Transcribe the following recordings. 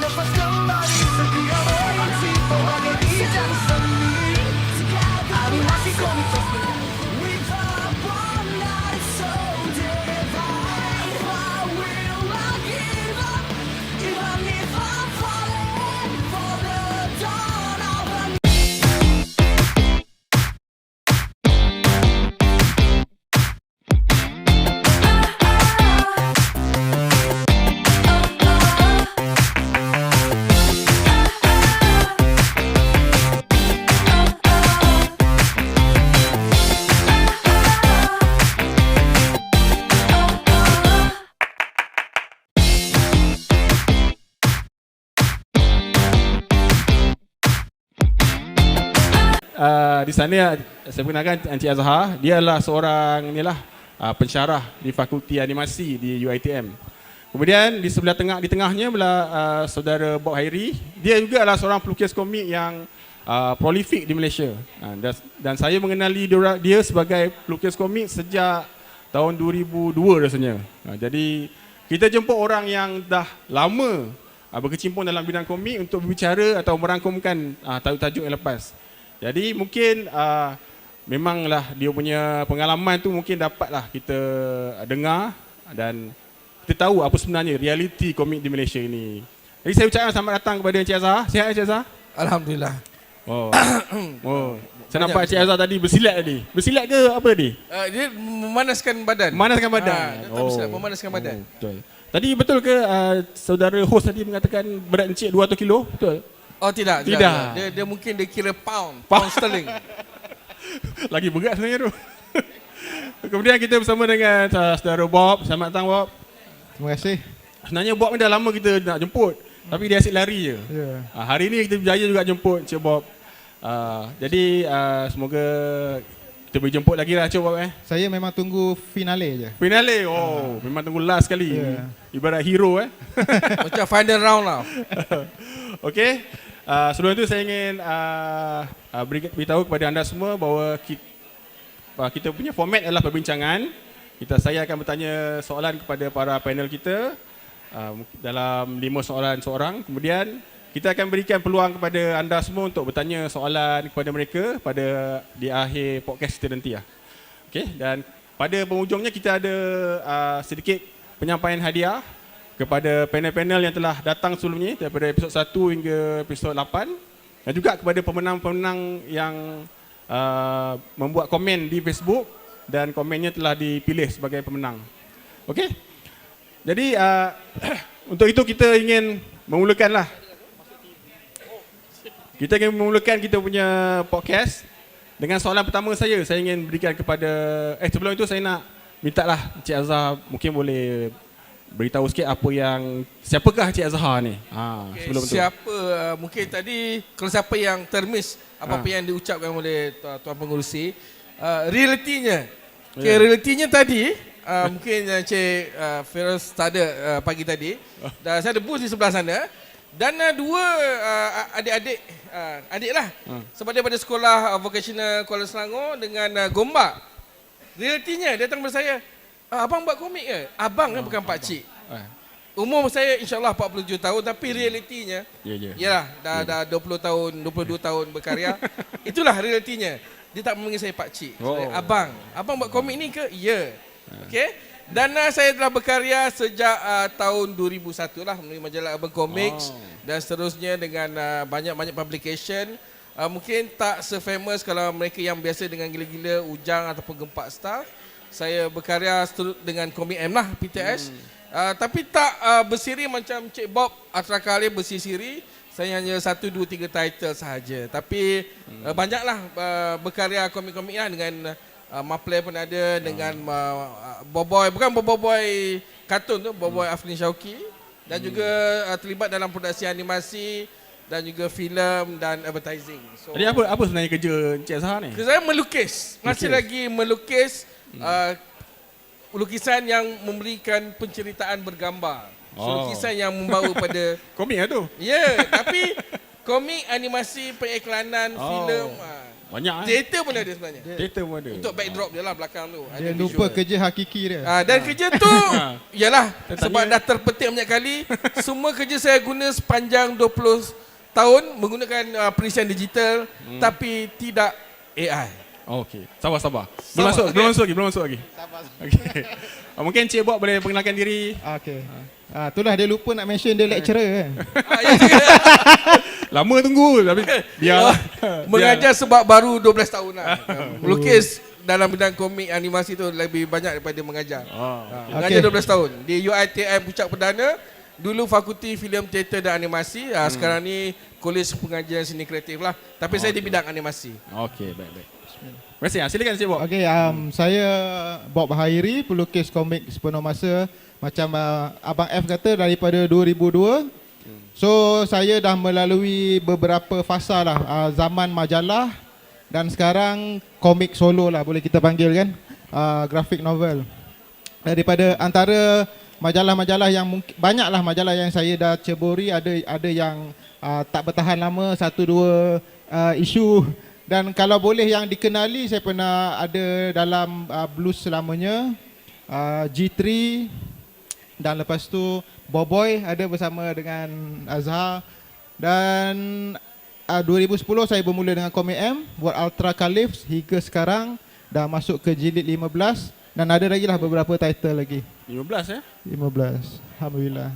lepas kembali setia berbangsi sebagai ijazah seni. Animasi komik with a one night so divine. I will not give up even if I'm falling for the dawn of a Di sana saya perkenalkan Encik Azhar. Dia adalah seorang pensyarah di Fakulti Animasi di UiTM. Kemudian di sebelah tengah, di tengahnya adalah saudara Bob Hairi. Dia juga adalah seorang pelukis komik yang prolific di Malaysia. Dan saya mengenali dia sebagai pelukis komik sejak tahun 2002 rasanya. Jadi kita jemput orang yang dah lama berkecimpung dalam bidang komik untuk berbicara atau merangkumkan tajuk-tajuk yang lepas. Jadi mungkin memanglah dia punya pengalaman tu mungkin dapatlah kita dengar dan kita tahu apa sebenarnya realiti komik di Malaysia ini. Jadi saya ucapkan selamat datang kepada Encik Azhar. Sihat Encik Azhar? Alhamdulillah. Oh. Saya nampak Encik Azhar tadi bersilat tadi. Bersilat ke apa tadi? Dia memanaskan badan. Memanaskan badan. Bersilat, memanaskan badan. Betul. Tadi betul ke saudara host tadi mengatakan berat Encik 200 kilo? Betul? Oh tidak. Dia mungkin dia kira pound sterling. Lagi berat sebenarnya tu. Kemudian kita bersama dengan saudara Bob. Selamat datang Bob. Terima kasih. Sebenarnya Bob ni dah lama kita nak jemput. Tapi dia asyik lari je. Yeah. Hari ni kita berjaya juga jemput Cik Bob. Jadi semoga kita boleh jemput lagi lah Cik Bob. Saya memang tunggu finale je. Finale? Memang tunggu last sekali. Yeah. Ibarat hero Macam final round lah. Okey. Sebelum itu saya ingin beritahu kepada anda semua bahawa kita punya format adalah perbincangan. Saya akan bertanya soalan kepada para panel kita dalam 5 soalan seorang. Kemudian kita akan berikan peluang kepada anda semua untuk bertanya soalan kepada mereka di akhir podcast kita nanti. Okey. Dan pada penghujungnya kita ada sedikit penyampaian hadiah kepada panel-panel yang telah datang sebelum ini daripada episod 1 hingga episod 8 dan juga kepada pemenang-pemenang yang membuat komen di Facebook dan komennya telah dipilih sebagai pemenang. Okey. Jadi untuk itu kita ingin memulakan kita punya podcast dengan soalan pertama saya ingin berikan kepada sebelum itu saya nak mintalah Encik Azhar mungkin boleh beritahu sikit siapakah Encik Azhar ni? Sebelum tu. Siapa mungkin tadi kalau siapa yang termiss apa-apa yang diucapkan oleh tuan pengurusi, realitinya. Realitinya tadi mungkin Encik Feroz tak ada pagi tadi. Dan saya ada booth di sebelah sana dan dua adik-adik lah sebab daripada sekolah vocational Kuala Selangor dengan Gombak. Realitinya dia datang kepada saya, abang buat komik ke? Abang kan bukan pakcik. Umur saya insyaAllah 47 tahun tapi realitinya yalah dah 20 tahun, 22 tahun berkarya. Itulah realitinya. Dia tak memanggil saya pakcik. Abang buat komik ni ke? Ya. Okey. Dan saya telah berkarya sejak tahun 2001 lah melalui majalah Urban Comics dan seterusnya dengan banyak-banyak publication. Mungkin tak se-famous kalau mereka yang biasa dengan gila-gila Ujang ataupun Gempak Star. Saya berkarya dengan Komik M lah, PTS. Tapi tak bersiri macam Cik Bob Atrakali bersiri-siri. Saya hanya 1, 2, 3 title sahaja. Tapi banyaklah berkarya komik-komik lah dengan Maplay pun ada, dengan Boboy, bukan Boboy kartun tu, Boboy Aflin Syauqi. Dan juga terlibat dalam produksi animasi dan juga filem dan advertising. Jadi apa sebenarnya kerja Encik Azhar ni? Saya melukis. Masih lagi melukis. Lukisan yang memberikan penceritaan bergambar. Lukisan yang membawa pada komik lah tu? Ya, tapi komik, animasi, periklanan, filem. Banyak Teater pun ada sebenarnya. Teater pun ada. Untuk backdrop dia lah belakang tu. Dia Ada lupa visual. kerja hakiki dia. Dan kerja tu yalah Dia sebab tanya- dah terpetik banyak kali. Semua kerja saya guna sepanjang 20 tahun menggunakan perisian digital tapi tidak AI. Okey. Sabar. Belum masuk lagi. Okey. Mungkin Cik Bob boleh perkenalkan diri. Okey. Itulah dia lupa nak mention dia lecturer kan. Ya juga. Lama tunggu tapi biar Mengajar sebab baru 12 tahun lah. Melukis dalam bidang komik animasi tu lebih banyak daripada mengajar. Mengajar Okey. 12 tahun di UiTM Puncak Perdana. Dulu Fakulti Filem Teater dan Animasi. Sekarang ni Kolej Pengajian Seni Kreatif lah. Tapi saya di bidang animasi. Okey, baik. Terima kasih. Silakan Cik Bob. Okey, saya Bob Hairi, pelukis komik sepenuh masa macam Abang F kata daripada 2002. So saya dah melalui beberapa fasa lah, zaman majalah dan sekarang komik solo lah boleh kita panggil kan, graphic novel. Daripada antara majalah-majalah yang mungkin banyaklah majalah yang saya dah ceburi, ada yang tak bertahan lama, 1-2 isu. Dan kalau boleh yang dikenali, saya pernah ada dalam Blues Selamanya, G3, dan lepas tu Boboy ada bersama dengan Azhar. Dan 2010 saya bermula dengan Komik M, buat Ultra Calypso hingga sekarang dah masuk ke jilid 15 dan ada lagi lah beberapa title lagi. 15 ya? 15. Alhamdulillah.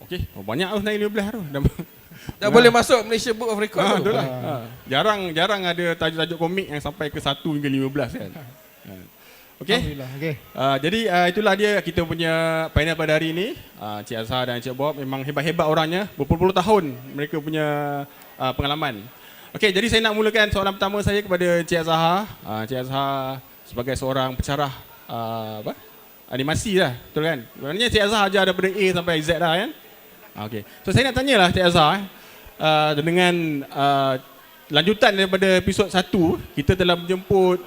Okey. Banyak tu naik 15 tu. Dah boleh masuk Malaysia Book of Record tu. Betul lah. Jarang ada tajuk-tajuk komik yang sampai ke 1 hingga 15 kan. Okey. Alhamdulillah. Okey. Jadi itulah dia kita punya panel pada hari ini. Cik Azhar dan Cik Bob memang hebat-hebat orangnya. Berpuluh-puluh tahun mereka punya pengalaman. Okey, jadi saya nak mulakan soalan pertama saya kepada Cik Azhar. Cik Azhar sebagai seorang pencarah animasi lah, betul kan? Maknanya Cik Azhar ajar daripada A sampai Z lah kan? Okey. So saya nak tanyalah Cik Azhar dengan lanjutan daripada episod 1, kita telah menjemput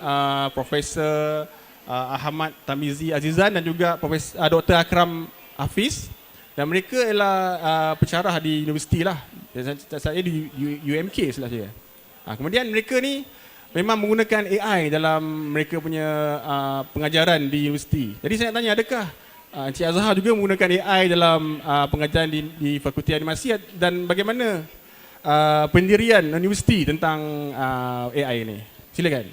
Profesor Ahmad Tamizi Azizan dan juga Profesor Dr. Akram Hafiz, dan mereka ialah pencarah di universiti lah. Saya di UMK salah saya. Kemudian mereka ni memang menggunakan AI dalam mereka punya pengajaran di universiti. Jadi saya nak tanya, adakah Encik Azhar juga menggunakan AI dalam pengajaran di Fakulti Animasi, dan bagaimana pendirian universiti tentang AI ni? Silakan.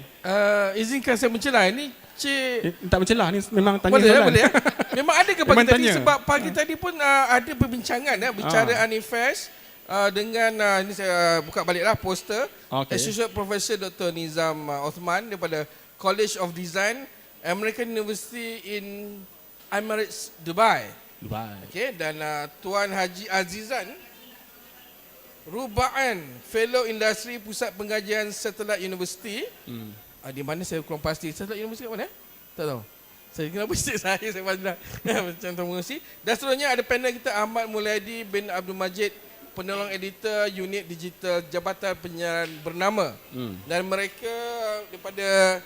Izinkan saya mencelah. Ini Cik Tak mencelah, ni memang tanya boleh, soalan. boleh ya? Memang ada ke pagi Memang tadi? tanya. Sebab pagi tadi pun ada perbincangan bicara Anifest dengan ini saya buka baliklah poster. Okey. Associate Professor Dr. Nizam Othman daripada College of Design, American University in Emirates Dubai. Okey, dan Tuan Haji Azizan Rubaan, Fellow Industri Pusat Pengajian Satellite University. Di mana saya kurang pasti. Satellite University kat mana? Tak tahu. Saya kenapa saya pandang macam tu mengurusi. Dan seterusnya ada panel kita Ahmad Mulaidi bin Abdul Majid, penolong editor unit digital Jabatan Penyiaran Bernama. Dan mereka daripada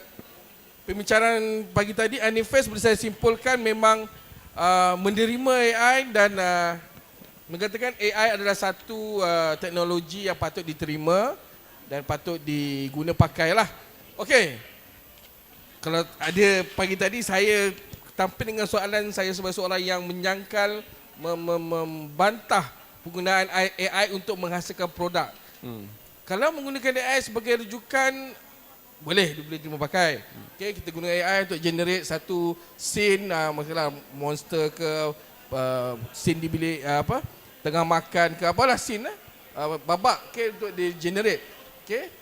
pembicaraan pagi tadi, Anifest boleh saya simpulkan memang menerima AI dan mengatakan AI adalah satu teknologi yang patut diterima dan patut diguna pakailah. Okey. Kalau ada pagi tadi saya tampil dengan soalan saya sebagai seorang yang menyangkal, membantah penggunaan AI untuk menghasilkan produk. Kalau menggunakan AI sebagai rujukan, boleh diterima pakai. Okay, kita guna AI untuk generate satu scene, masalah monster ke, scene di bilik tengah makan ke, apalah scene babak, okay, untuk di generate. Okay.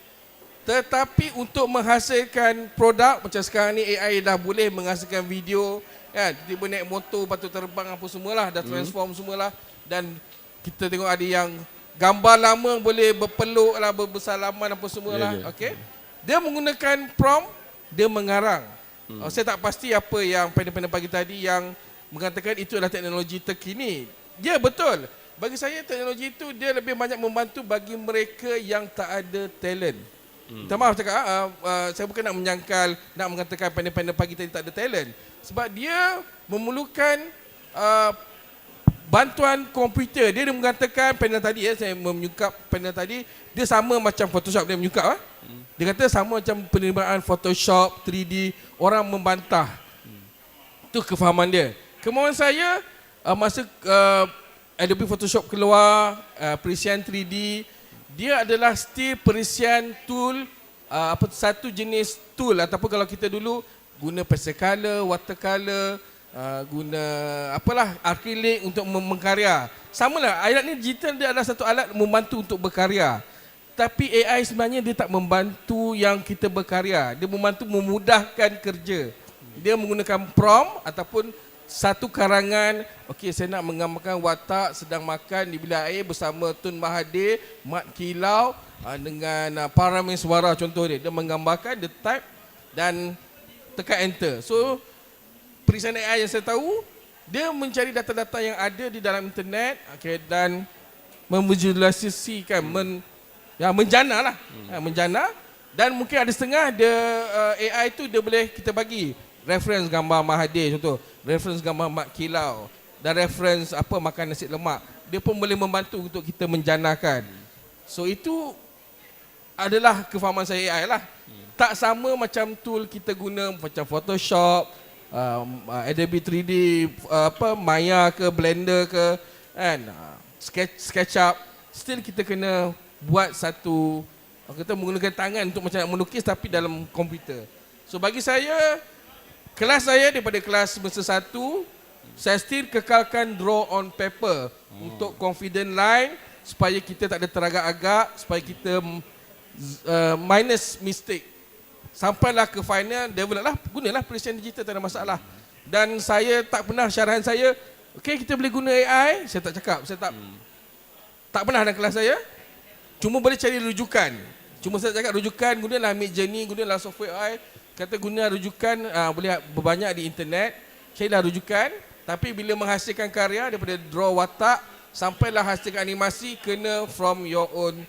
Tetapi untuk menghasilkan produk macam sekarang ni, AI dah boleh menghasilkan video, kan, tiba-tiba naik motor patut terbang apa semualah, dah transform semualah. Dan kita tengok ada yang gambar lama boleh berpeluk lah, bersalaman apa semualah. Okey. Dia menggunakan prompt, dia mengarang. Saya tak pasti apa yang panel-panel pagi tadi yang mengatakan itu adalah teknologi terkini. Dia betul. Bagi saya teknologi itu dia lebih banyak membantu bagi mereka yang tak ada talent. Minta maaf cakap, saya bukan nak menyangkal, nak mengatakan panel-panel pagi tadi tak ada talent. Sebab dia memerlukan bantuan komputer. Dia mengatakan panel tadi saya menyukap panel tadi, dia sama macam Photoshop dia menyukap. Dia kata sama macam penerimaan Photoshop 3D, orang membantah. Itu kefahaman dia. Kemahuan saya masa Adobe Photoshop keluar, perisian 3D, dia adalah still perisian tool, satu jenis tool ataupun kalau kita dulu guna pastel color, watercolor, guna apalah akrilik untuk mengkarya. Samalah, alat ni digital dia adalah satu alat membantu untuk berkarya. Tapi AI sebenarnya dia tak membantu yang kita berkarya. Dia membantu memudahkan kerja. Dia menggunakan prompt ataupun satu karangan, okey saya nak menggambarkan watak sedang makan di bilik air bersama Tun Mahathir, Mat Kilau dengan Parlimen Suara contoh dia. Dia menggambarkan, dia type dan tekan enter. So perisian AI yang saya tahu, dia mencari data-data yang ada di dalam internet, okay, dan memvisualisasikan, menjana lah, menjana, dan mungkin ada setengah dia AI tu dia boleh kita bagi reference gambar Mahathir contoh, reference gambar Mat Kilau dan reference apa makan nasi lemak. Dia pun boleh membantu untuk kita menjanakan. So itu adalah kefahaman saya AI lah. Tak sama macam tool kita guna macam Photoshop, Adobe 3D, Maya ke Blender ke, kan, SketchUp. Still kita kena buat satu, kita menggunakan tangan untuk macam nak melukis tapi dalam komputer. So bagi saya, kelas saya daripada kelas semester 1, saya still kekalkan draw on paper untuk confident line supaya kita tak ada teragak-agak, supaya kita minus mistake. Sampailah ke final, develop lah, gunalah perisian digital, tak ada masalah. Dan saya tak pernah, syarahan saya, okay kita boleh guna AI, saya tak cakap, saya tak pernah dalam kelas saya. Cuma boleh cari rujukan. Cuma saya cakap rujukan, gunalah Midjourney, gunalah software AI. Kata guna rujukan, boleh berbanyak di internet. Carilah rujukan. Tapi bila menghasilkan karya daripada draw watak, sampailah hasilkan animasi, kena from your own.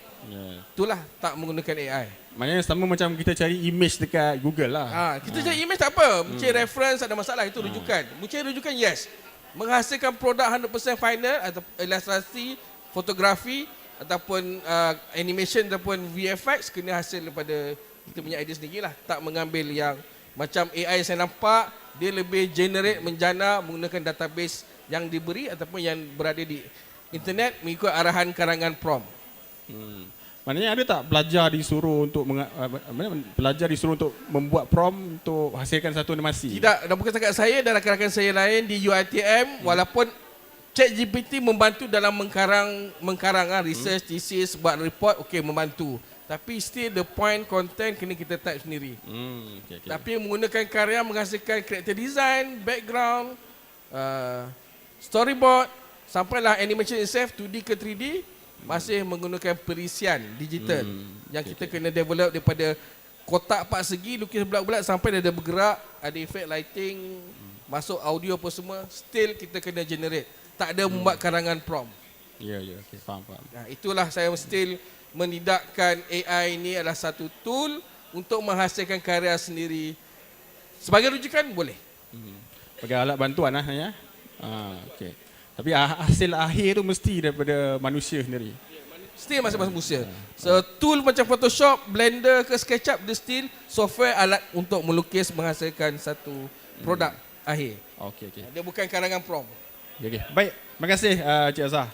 Itulah tak menggunakan AI. Maknanya sama macam kita cari image dekat Google lah. Kita cari image tak apa. Mencari reference ada masalah, itu rujukan. Mencari rujukan, yes. Menghasilkan produk 100% final atau ilustrasi, fotografi ataupun animation ataupun VFX, kena hasil daripada kita punya idea sendiri lah. Tak mengambil yang macam AI saya nampak, dia lebih generate, menjana menggunakan database yang diberi ataupun yang berada di internet mengikut arahan karangan prompt. Maknanya ada tak pelajar disuruh untuk membuat prompt untuk hasilkan satu animasi? Tidak, dan bukan setakat saya dan rakan-rakan saya lain di UiTM, walaupun ChatGPT membantu dalam mengkarang research, thesis, buat report, okey membantu. Tapi still the point content kena kita type sendiri. Okay. Tapi menggunakan karya menghasilkan character design, background, storyboard, sampailah animation itself 2D ke 3D, masih menggunakan perisian digital yang kita kena develop daripada kotak 4 segi, lukis bulat-bulat sampai dia ada bergerak, ada efek lighting, masuk audio apa semua, still kita kena generate. Tak ada membuat karangan prompt. Ya, okay, faham. Itulah saya still menidakkan AI ini adalah satu tool untuk menghasilkan karya sendiri. Sebagai rujukan boleh. Sebagai alat bantuan lah ya. Okay. Tapi hasil akhir tu mesti daripada manusia sendiri. Still masing-masing manusia. So tool macam Photoshop, Blender ke SketchUp, dia still software alat untuk melukis menghasilkan satu produk akhir. Okay. Dia bukan karangan prompt. Okay. Baik, terima kasih Cik Azhar.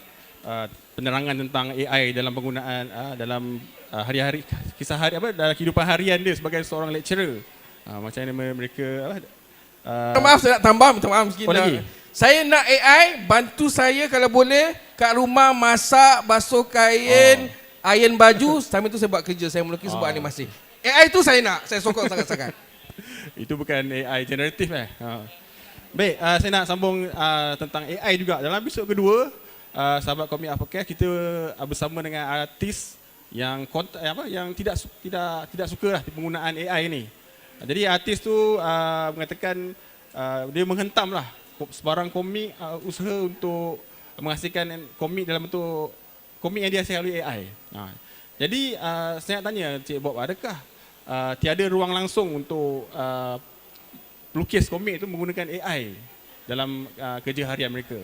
Penerangan tentang AI dalam penggunaan dalam hari-hari kisah hari dalam kehidupan harian dia sebagai seorang lecturer. Macam mana mereka Maaf saya nak tambah, minta maaf sikit. lagi? Saya nak AI bantu saya kalau boleh kat rumah masak, basuh kain, iron baju, sambil tu saya buat kerja, saya melukis, buat animasi. AI tu saya nak, saya sokong sangat-sangat. Itu bukan AI generatif Baik, saya nak sambung tentang AI juga. Dalam episod kedua, sahabat Komik Uppercast, kita bersama dengan artis yang yang tidak suka lah penggunaan AI ni. Jadi artis tu mengatakan dia menghentam lah sebarang komik, usaha untuk menghasilkan komik dalam bentuk komik yang dihasilkan oleh AI. Jadi saya nak tanya Cik Bob, adakah tiada ruang langsung untuk pelukis komik itu menggunakan AI dalam kerja harian mereka?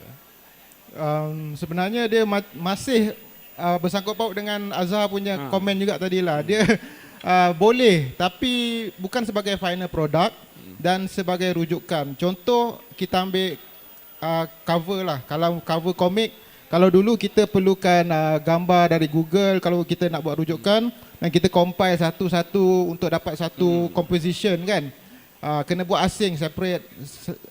Sebenarnya dia masih bersangkut paut dengan Azhar punya komen juga tadi lah. Dia boleh tapi bukan sebagai final product dan sebagai rujukan. Contoh kita ambil cover lah. Kalau cover komik, kalau dulu kita perlukan gambar dari Google kalau kita nak buat rujukan dan kita compile satu-satu untuk dapat satu composition kan. Kena buat asing separate.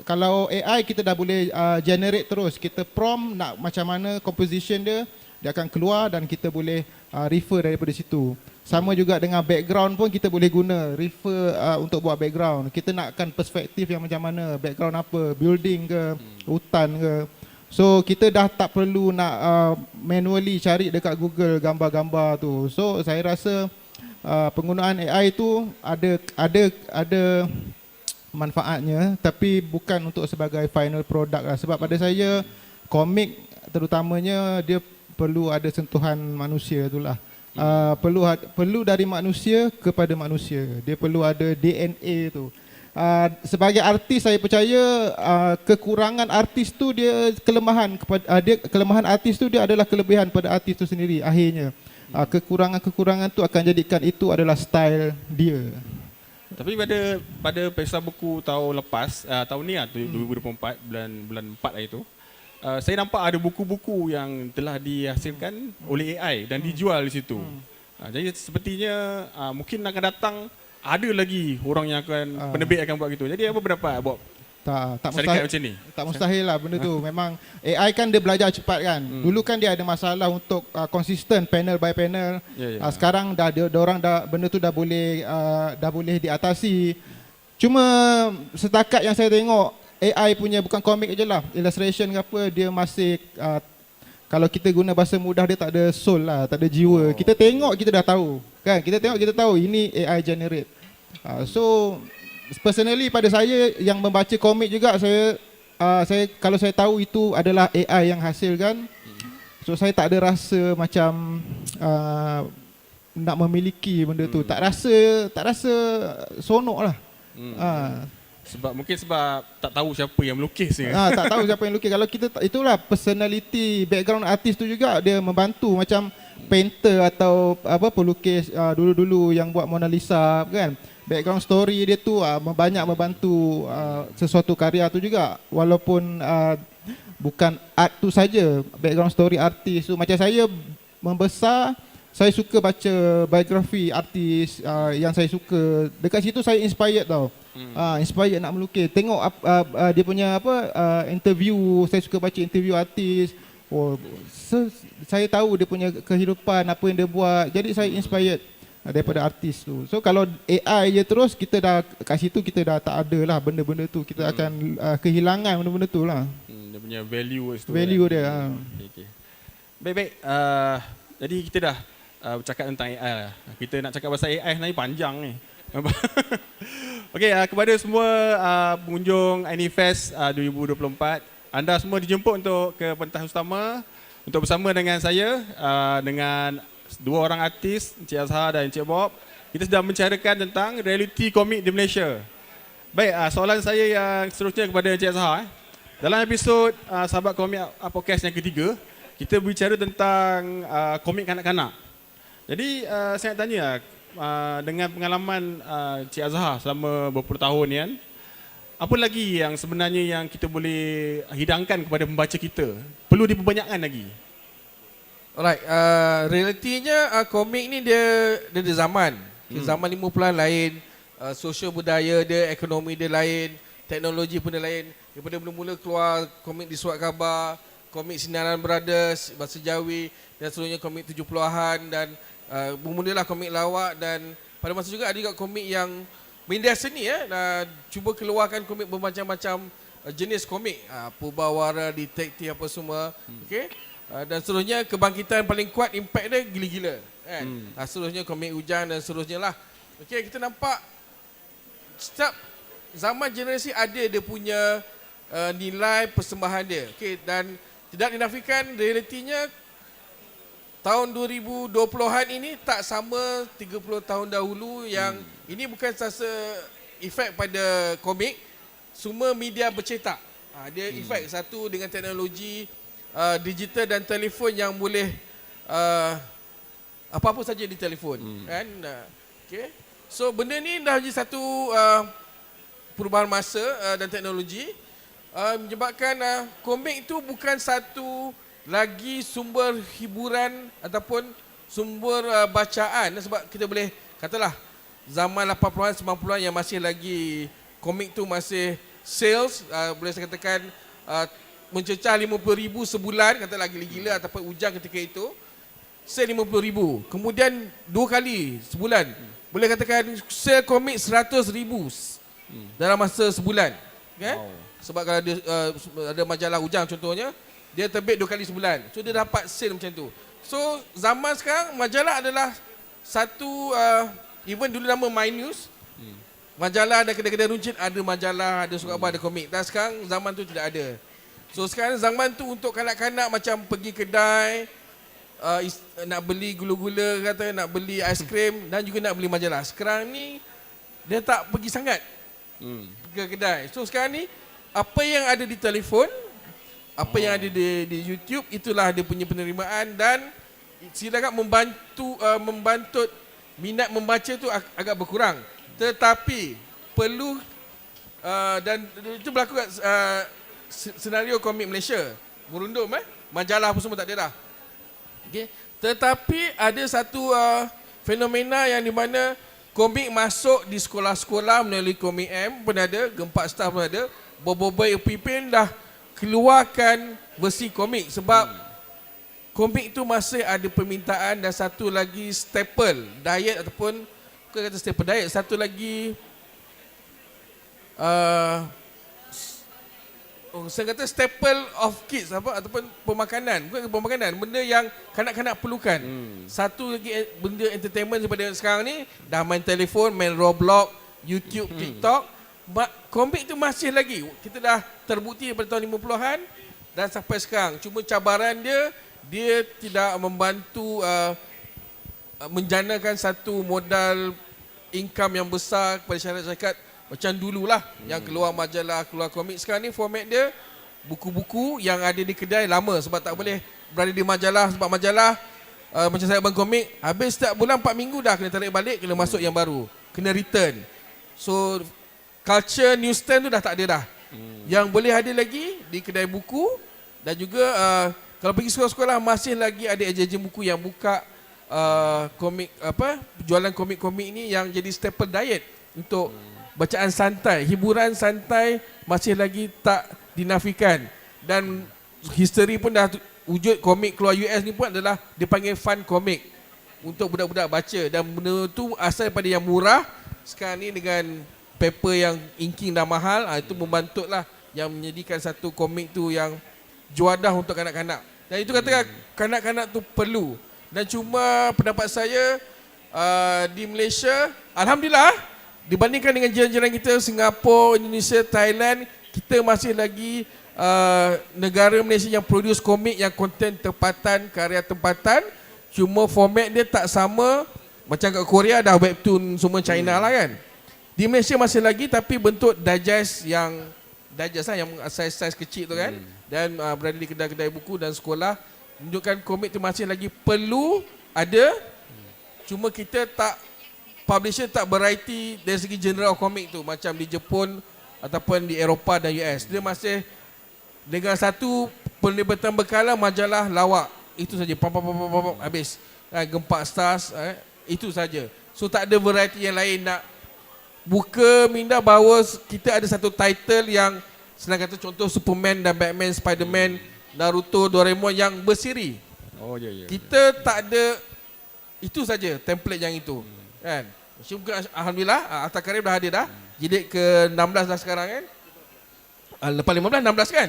Kalau AI kita dah boleh generate terus. Kita prompt nak macam mana composition dia akan keluar dan kita boleh refer daripada situ. Sama juga dengan background pun kita boleh guna refer untuk buat background. Kita nakkan perspektif yang macam mana, background apa, building ke, hutan ke. So kita dah tak perlu nak manually cari dekat Google gambar-gambar tu. So saya rasa penggunaan AI tu ada manfaatnya tapi bukan untuk sebagai final product lah. Sebab pada saya komik terutamanya dia perlu ada sentuhan manusia itulah. Perlu dari manusia kepada manusia. Dia perlu ada DNA tu. Sebagai artis saya percaya kekurangan artis tu dia kelemahan kelemahan artis tu dia adalah kelebihan pada artis tu sendiri akhirnya. Kekurangan-kekurangan tu akan jadikan itu adalah style dia. Tapi pada Pesta Buku tahun lepas, tahun ni lah, 2024, bulan 4 hari tu, saya nampak ada buku-buku yang telah dihasilkan oleh AI dan dijual di situ. Jadi sepertinya mungkin akan datang ada lagi orang yang akan penerbit akan buat gitu. Jadi apa pendapat Bob? Tak Syarikat mustahil macam ni? Tak mustahil lah benda tu. Memang AI kan dia belajar cepat kan. Dulu kan dia ada masalah untuk konsisten panel by panel. Sekarang dah orang dah benda tu dah boleh diatasi. Cuma setakat yang saya tengok AI punya bukan komik je lah, illustration ke apa dia masih kalau kita guna bahasa mudah dia tak ada soul lah, tak ada jiwa. Kita tengok kita dah tahu kan. Kita tengok kita tahu ini AI generate. So personally pada saya yang membaca komik juga saya kalau saya tahu itu adalah AI yang hasilkan, so saya tak ada rasa macam nak memiliki benda tu. Tak rasa sonok lah. Sebab tak tahu siapa yang melukis ni. Tak tahu siapa yang lukis. Kalau kita itulah personality background artis tu juga dia membantu macam painter atau pelukis dulu-dulu yang buat Mona Lisa kan. Background story dia tu banyak membantu sesuatu karya tu juga. Walaupun bukan art tu saja, background story artis tu. Macam saya membesar, saya suka baca biografi artis yang saya suka. Dekat situ saya inspired tau. Inspired nak melukis. Tengok dia punya interview. Saya suka baca interview artis. Saya tahu dia punya kehidupan, apa yang dia buat. Jadi saya inspired daripada artis tu. So kalau AI je terus, kita dah kat situ kita dah tak ada lah benda-benda tu. Kita akan kehilangan benda-benda tu lah. Dia punya value tu. Value dia. Okay. Baik-baik. Jadi kita dah bercakap tentang AI lah. Kita nak cakap pasal AI sebenarnya panjang ni. Okey, kepada semua pengunjung Anifest 2024, anda semua dijemput untuk ke pentas utama untuk bersama dengan saya, dengan dua orang artis, Encik Azhar dan Encik Bob. Kita sedang membicarakan tentang reality komik di Malaysia. Baik, soalan saya yang seterusnya kepada Encik Azhar. Dalam episod Sahabat Komik Podcast yang ketiga, kita berbicara tentang komik kanak-kanak. Jadi saya nak tanya, dengan pengalaman Encik Azhar selama berpuluh tahun ni kan, apa lagi yang sebenarnya yang kita boleh hidangkan kepada pembaca kita? Perlu diperbanyakkan lagi? Alright, realitinya komik ni dia ada zaman. Zaman 50-an lain, sosial budaya dia, ekonomi dia lain, teknologi pun dia lain. Daripada mula-mula keluar komik di Surat Khabar, komik Sinaran Brothers, Bahasa Jawi dan seterusnya komik 70-an dan bermulalah komik lawak dan pada masa juga ada juga komik yang media seni cuba keluarkan komik bermacam-macam jenis komik, purbawara, detektif apa semua. Okey. Dan seterusnya kebangkitan paling kuat impact dia gila-gila kan. Seterusnya komik hujan dan seterusnya lah. Okey, kita nampak setiap zaman generasi ada dia punya nilai persembahan dia. Okey, dan tidak dinafikan realitinya tahun 2020-an ini tak sama 30 tahun dahulu yang ini bukan sasa efek pada komik, semua media bercetak. Dia efek satu dengan teknologi digital dan telefon yang boleh apa-apa saja di telefon kan. Okay. So benda ni dah jadi satu perubahan masa dan teknologi menyebabkan komik itu bukan satu lagi sumber hiburan ataupun sumber bacaan, sebab kita boleh katalah zaman 80-an 90-an yang masih lagi komik tu masih sales, boleh saya katakan mencecah 50,000 sebulan, katalah gila-gila ataupun ujang ketika itu sale 50,000. Kemudian 2 kali sebulan boleh katakan sale komik 100,000 dalam masa sebulan kan? Sebab kalau ada majalah ujang contohnya, dia terbit 2 kali sebulan, so dia dapat sale macam tu. So zaman sekarang majalah adalah satu even dulu nama My News, majalah ada kedai-kedai runcit, ada majalah, ada surat khabar, ada komik. Dan sekarang zaman tu tidak ada. So sekarang zaman tu untuk kanak-kanak macam pergi kedai, nak beli gula-gula kata, nak beli aiskrim dan juga nak beli majalah. Sekarang ni dia tak pergi sangat ke kedai. So sekarang ni apa yang ada di telefon, apa yang ada di YouTube, itulah dia punya penerimaan. Dan silakan membantu minat membaca tu agak berkurang. Tetapi perlu dan itu berlaku kat senario komik Malaysia. Merundum majalah apa semua tak ada dah. Okay. Tetapi ada satu fenomena yang di mana komik masuk di sekolah-sekolah melalui Komik M pun ada, Gempak Star pun ada. Boboiboy Upipin dah keluarkan versi komik sebab komik tu masih ada permintaan. Dan satu lagi staple diet ataupun bukan kata staple diet, satu lagi saya kata staple of kids ataupun pemakanan, bukan pemakanan, benda yang kanak-kanak perlukan. Satu lagi benda entertainment daripada sekarang ni dah main telefon, main Roblox, YouTube, TikTok. Komik tu masih lagi, kita dah terbukti pada tahun 50-an dan sampai sekarang. Cuma cabaran dia tidak membantu menjanakan satu modal income yang besar kepada masyarakat macam dululah yang keluar majalah, keluar komik. Sekarang ni format dia buku-buku yang ada di kedai lama sebab tak boleh berada di majalah, sebab majalah macam saya abang komik habis setiap bulan 4 minggu dah kena tarik balik, kena masuk yang baru, kena return. So culture newsstand tu dah tak ada dah. Yang boleh ada lagi di kedai buku. Dan juga kalau pergi sekolah-sekolah masih lagi ada ejen-ejen buku yang buka komik jualan komik-komik ni yang jadi staple diet untuk bacaan santai, hiburan santai masih lagi tak dinafikan. Dan history pun dah wujud komik keluar US ni pun adalah dipanggil fun komik untuk budak-budak baca. Dan benda tu asal daripada yang murah. Sekarang ni dengan paper yang inking dah mahal, itu membantulah yang menyediakan satu komik tu yang juadah untuk kanak-kanak. Dan itu katakan kanak-kanak tu perlu. Dan cuma pendapat saya di Malaysia, alhamdulillah dibandingkan dengan jiran-jiran kita Singapura, Indonesia, Thailand, kita masih lagi negara Malaysia yang produce komik yang konten tempatan, karya tempatan. Cuma format dia tak sama. Macam kat Korea dah webtoon semua China lah kan. Di Malaysia masih lagi tapi bentuk digest yang saiz-saiz kecil tu kan. Dan berada di kedai-kedai buku dan sekolah, menunjukkan komik tu masih lagi perlu ada. Cuma kita tak, publisher tak variety dari segi genre komik tu macam di Jepun ataupun di Eropah dan US. Dia masih dengan satu penerbitan berkala majalah lawak. Itu saja, habis. Gempak Stars, itu saja. So tak ada variety yang lain. Nak buka minda bahawa kita ada satu title yang senang kata contoh Superman dan Batman, Spiderman, Naruto, Doraemon yang bersiri. Kita tak ada, itu saja template yang itu. Kan? Alhamdulillah Atta Karim dah ada dah. Jilid ke-16 dah sekarang kan. Lepas 15 16 kan.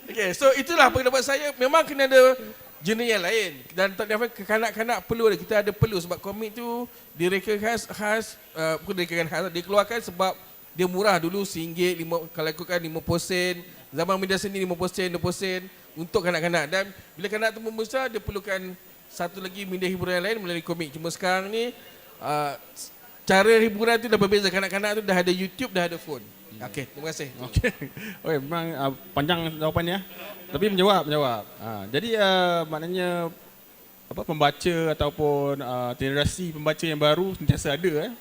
Okay, so itulah pendapat saya. Memang kena ada jenis yang lain. Dan tak dapat kanak-kanak perlu ada. Kita ada perlu sebab komik tu direkakan khas, bukan direkakan khas, dikeluarkan sebab dia murah dulu RM1, kalau ikutkan 50 sen. Zaman media seni 50 sen, 20 sen untuk kanak-kanak. Dan bila kanak tu membesar, dia perlukan satu lagi media hiburan yang lain melalui komik. Cuma sekarang ni cara hiburan tu dah berbeza. Kanak-kanak tu dah ada YouTube, dah ada phone. Okey, terima kasih. Okey. Okey, memang panjang jawapannya. Tapi menjawab. Jadi maknanya pembaca ataupun generasi pembaca yang baru sentiasa ada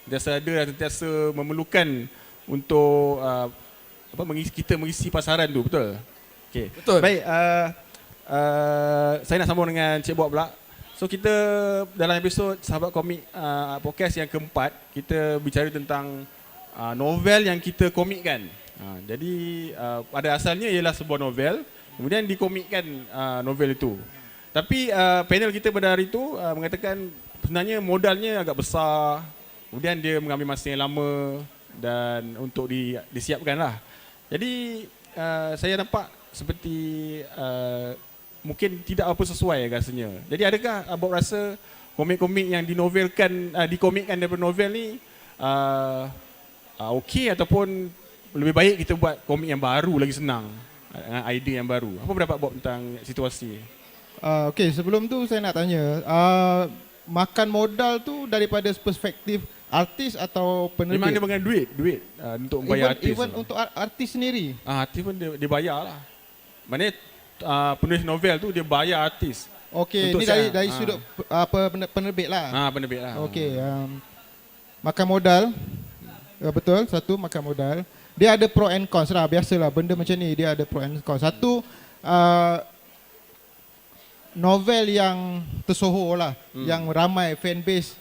sentiasa ada dan sentiasa memerlukan untuk kita mengisi pasaran tu, betul? Okey. Betul. Baik, saya nak sambung dengan Cik Bob pula. So kita dalam episod Sahabat Komik podcast yang keempat, kita bicara tentang novel yang kita komikkan. Jadi pada asalnya ialah sebuah novel, kemudian dikomikkan novel itu. Tapi panel kita pada hari itu mengatakan sebenarnya modalnya agak besar, kemudian dia mengambil masa yang lama dan untuk disiapkan lah. Jadi saya nampak seperti mungkin tidak apa sesuai rasanya. Jadi adakah Bob rasa komik-komik yang dikomikkan daripada novel ni okey ataupun lebih baik kita buat komik yang baru lagi senang dengan idea yang baru? Apa pendapat Bob tentang situasi? Okey, sebelum tu saya nak tanya, makan modal tu daripada perspektif artis atau penerbit? Memang dia mengenai duit untuk membayar artis. Even untuk artis sendiri? Artis pun dia bayar lah. Maknanya penulis novel tu dia bayar artis. Okey, ni dari sudut penerbit lah. Penerbit lah. Okey, makan modal. Betul, satu makan modal. Dia ada pro and cons lah, biasalah benda macam ni dia ada pro and cons. Satu, novel yang tersohor lah, yang ramai fanbase.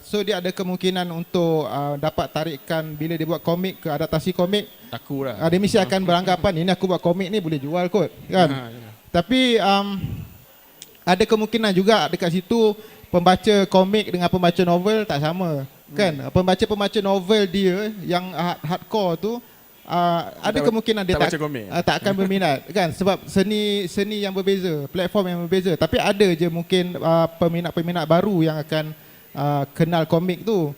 So dia ada kemungkinan untuk dapat tarikan bila dia buat komik ke adaptasi komik. Aku lah. Dia mesti akan beranggapan ini aku buat komik ni boleh jual kot kan. Tapi ada kemungkinan juga dekat situ pembaca komik dengan pembaca novel tak sama kan. Pembaca novel dia yang hardcore tu ada kemungkinan dia tak akan berminat kan, sebab seni yang berbeza, platform yang berbeza. Tapi ada je mungkin peminat-peminat baru yang akan kenal komik tu.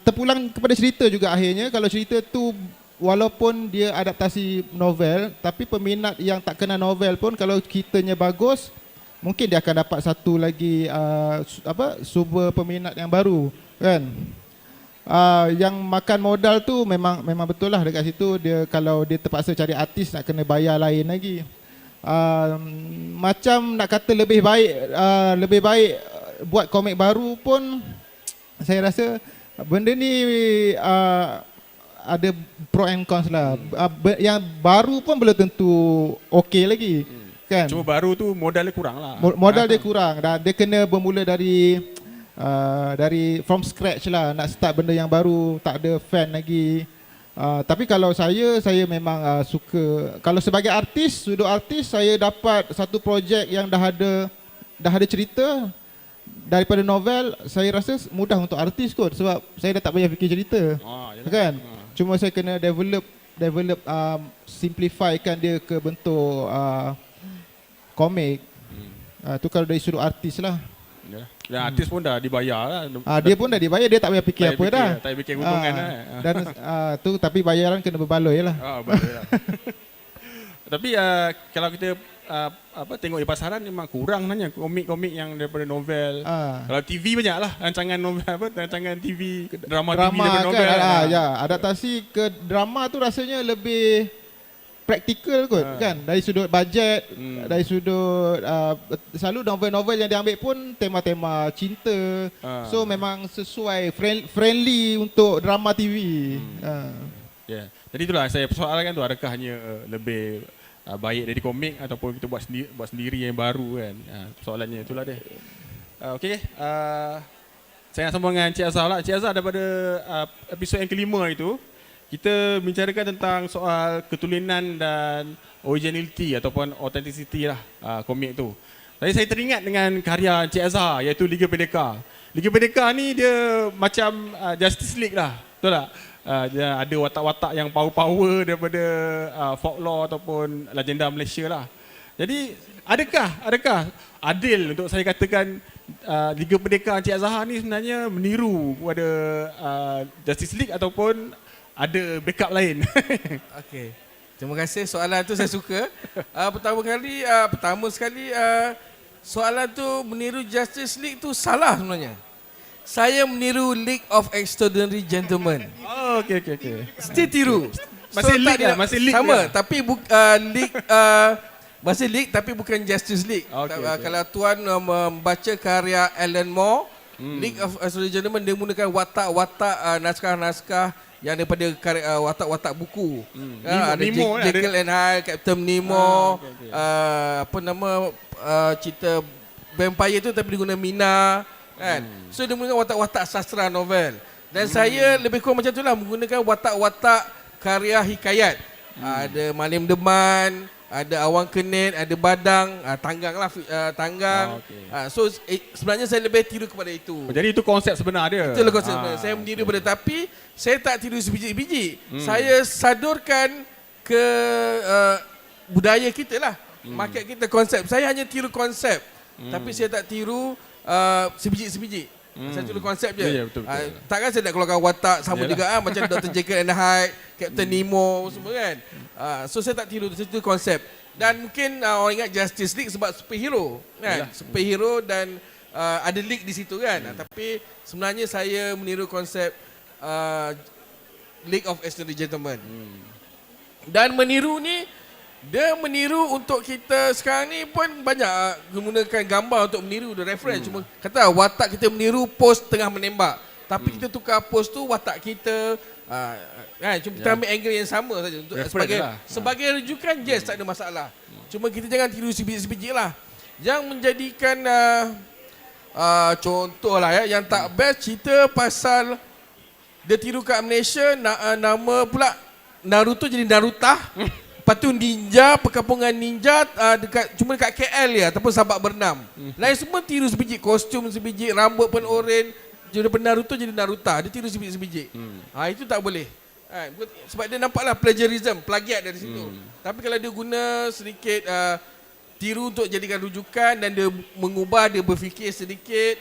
Terpulang kepada cerita juga akhirnya. Kalau cerita tu walaupun dia adaptasi novel, tapi peminat yang tak kenal novel pun kalau ceritanya bagus, mungkin dia akan dapat satu lagi sumber peminat yang baru kan. Yang makan modal tu memang betul lah dekat situ. Dia kalau dia terpaksa cari artis nak kena bayar lain lagi. Macam nak kata lebih baik buat komik baru pun, saya rasa benda ni ada pro and cons lah. Yang baru pun belum tentu okey lagi kan. Cuma baru tu modal dia kurang lah. Modal dia kurang dan dia kena bermula dari from scratch lah, nak start benda yang baru, tak ada fan lagi. Tapi kalau saya memang suka, kalau sebagai artis, sudut artis, saya dapat satu projek yang dah ada cerita daripada novel, saya rasa mudah untuk artis kot, sebab saya dah tak payah fikir cerita kan. Cuma saya kena develop simplifykan dia ke bentuk komik. Tu kalau dari sudut artis lah. Dan artis pun dah dibayar lah. Dia pun dah dibayar, dia tak payah fikir apa dah. Tak payah fikir keuntungan lah. Dan tu tapi bayaran kena berbaloi lah. Baloi lah. Tapi kalau kita tengok di pasaran memang kurang sebenarnya komik-komik yang daripada novel. Kalau TV banyak lah rancangan novel, rancangan TV, drama TV daripada novel. Ya, adaptasi ke drama tu rasanya lebih praktikal kot kan, dari sudut bajet, dari sudut selalu novel-novel yang diambil pun tema-tema cinta. So memang sesuai friendly untuk drama TV. Jadi itulah saya persoalan kan tu, adakah hanya lebih baik dari komik ataupun kita buat sendiri yang baru kan. Persoalannya itulah dia. Okey, saya nak sambung dengan Cik Azhar lah. Cik Azhar, daripada episod yang kelima itu kita bicarakan tentang soal ketulinan dan originality ataupun authenticity lah komik tu. Tadi saya teringat dengan karya Encik Azhar iaitu Liga Pendekar. Liga Pendekar ni dia macam Justice League lah, betul tak? Dia ada watak-watak yang power-power daripada folklore ataupun legenda Malaysia lah. Jadi adakah adil untuk saya katakan Liga Pendekar Encik Azhar ni sebenarnya meniru kepada Justice League ataupun ada backup lain? Okey. Terima kasih, soalan tu saya suka. Pertama sekali soalan tu meniru Justice League tu salah sebenarnya. Saya meniru League of Extraordinary Gentlemen. Oh, okey. Still tiru. Masih league tak lah, ada- masih league sama, lah. tapi league masih league tapi bukan Justice League. Okey. Kalau tuan membaca karya Alan Moore, League of Extraordinary Gentlemen, dia menggunakan watak-watak naskah-naskah yang daripada watak-watak buku. Ada Nemo lah, Jekyll and Hyde, Captain Nemo, okey. apa nama cerita vampire tu tapi dia guna Mina kan. So dia menggunakan watak-watak sastra novel. Dan saya lebih kurang macam tu lah, menggunakan watak-watak karya hikayat. Ada Malim Deman, ada Awang Kenit, ada Badang, Tanggang lah, Tanggang. okey. So sebenarnya saya lebih tiru kepada itu. Jadi itu konsep sebenar dia. Itulah konsep sebenarnya. Saya meniru pada, tapi saya tak tiru sebiji-biji. Saya sadurkan ke budaya kita lah. Market kita, konsep. Saya hanya tiru konsep. Tapi saya tak tiru sebiji-sebiji. Saya tiru konsep je. Ya, betul. Takkan saya nak keluarkan watak sama Yalah. juga macam Dr. Jekyll and Hyde, Captain Nemo semua kan. So saya tak tiru, saya tiru konsep. Dan mungkin orang ingat Justice League sebab superhero kan. Superhero dan ada league di situ kan. Tapi sebenarnya saya meniru konsep League of Extraordinary Gentlemen. Dan meniru ni, dia meniru untuk kita sekarang ni pun banyak menggunakan gambar untuk meniru the reference. Cuma kata watak kita meniru pose tengah menembak. Tapi kita tukar pose tu watak kita kan, cuma kita ambil angle yang sama saja untuk Reference sebagai rujukan, yes, tak ada masalah. Cuma kita jangan tiru sebiji-sebiji lah. Yang menjadikan contoh lah yang tak best, cerita pasal dia tiru kat Malaysia, nama pula Naruto jadi Narutah. Lepas tu ninja, perkampungan ninja cuma dekat KL ya, ataupun Sabak Bernam. Lain semua tiru sebiji, kostum sebiji, rambut pun oren. Daripada Naruto jadi Naruta, dia tiru sebiji-sebiji. Itu tak boleh. Sebab dia nampaklah plagiarism, plagiat dari situ. Tapi kalau dia guna sedikit tiru untuk jadikan rujukan dan dia mengubah, dia berfikir sedikit,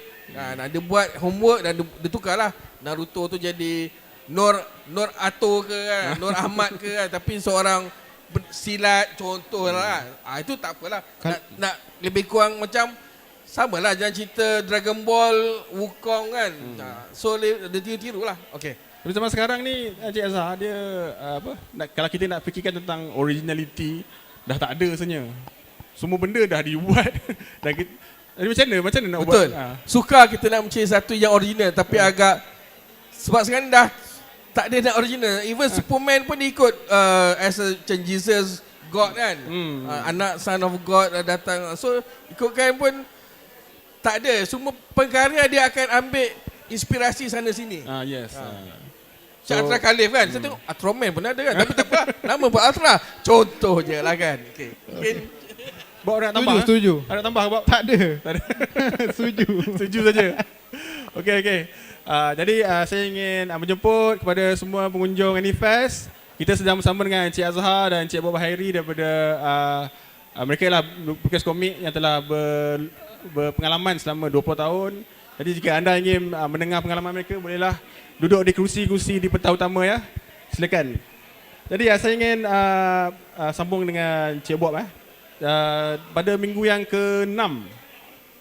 dia buat homework dan dia tukarlah Naruto tu jadi Nur Ato ke kan, Nur Ahmad ke kan, tapi seorang silat contoh lah. Itu tak apalah. Nak lebih kurang macam samalah jangan cerita Dragon Ball, Wukong kan. So dia tiru-tiru lah. Okey. Tapi zaman sekarang ni Encik Azhar dia kalau kita nak fikirkan tentang originality dah tak ada sebenarnya. Semua benda dah dibuat dan kita, jadi macam mana nak Betul. buat? Suka kita nak mencari satu yang original tapi agak sebab sekarang dah tak ada nak original. Even Superman pun dia ikut as a macam Jesus God kan. Anak son of God datang. So ikutkan pun tak ada. Semua pengkarya dia akan ambil inspirasi sana sini. Yes. Macam Ultra Khalif kan. Saya tengok Ultraman pun ada kan. Tapi tak apa. Nama buat Ultra. Contoh je lah kan. Okay. Mungkin Bob nak tambah? Setuju. Nak tambah Bob? Tak ada. Tak ada. Setuju. Setuju saja. Okey. Jadi saya ingin menjemput kepada semua pengunjung Anifest. Kita sedang bersama dengan Encik Azhar dan Encik Bob Hairi daripada mereka lah pelukis komik yang telah berpengalaman selama 20 tahun. Jadi jika anda ingin mendengar pengalaman mereka, bolehlah duduk di kursi-kursi di pentas utama ya. Silakan. Jadi saya ingin sambung dengan Encik Bob pada minggu yang ke-6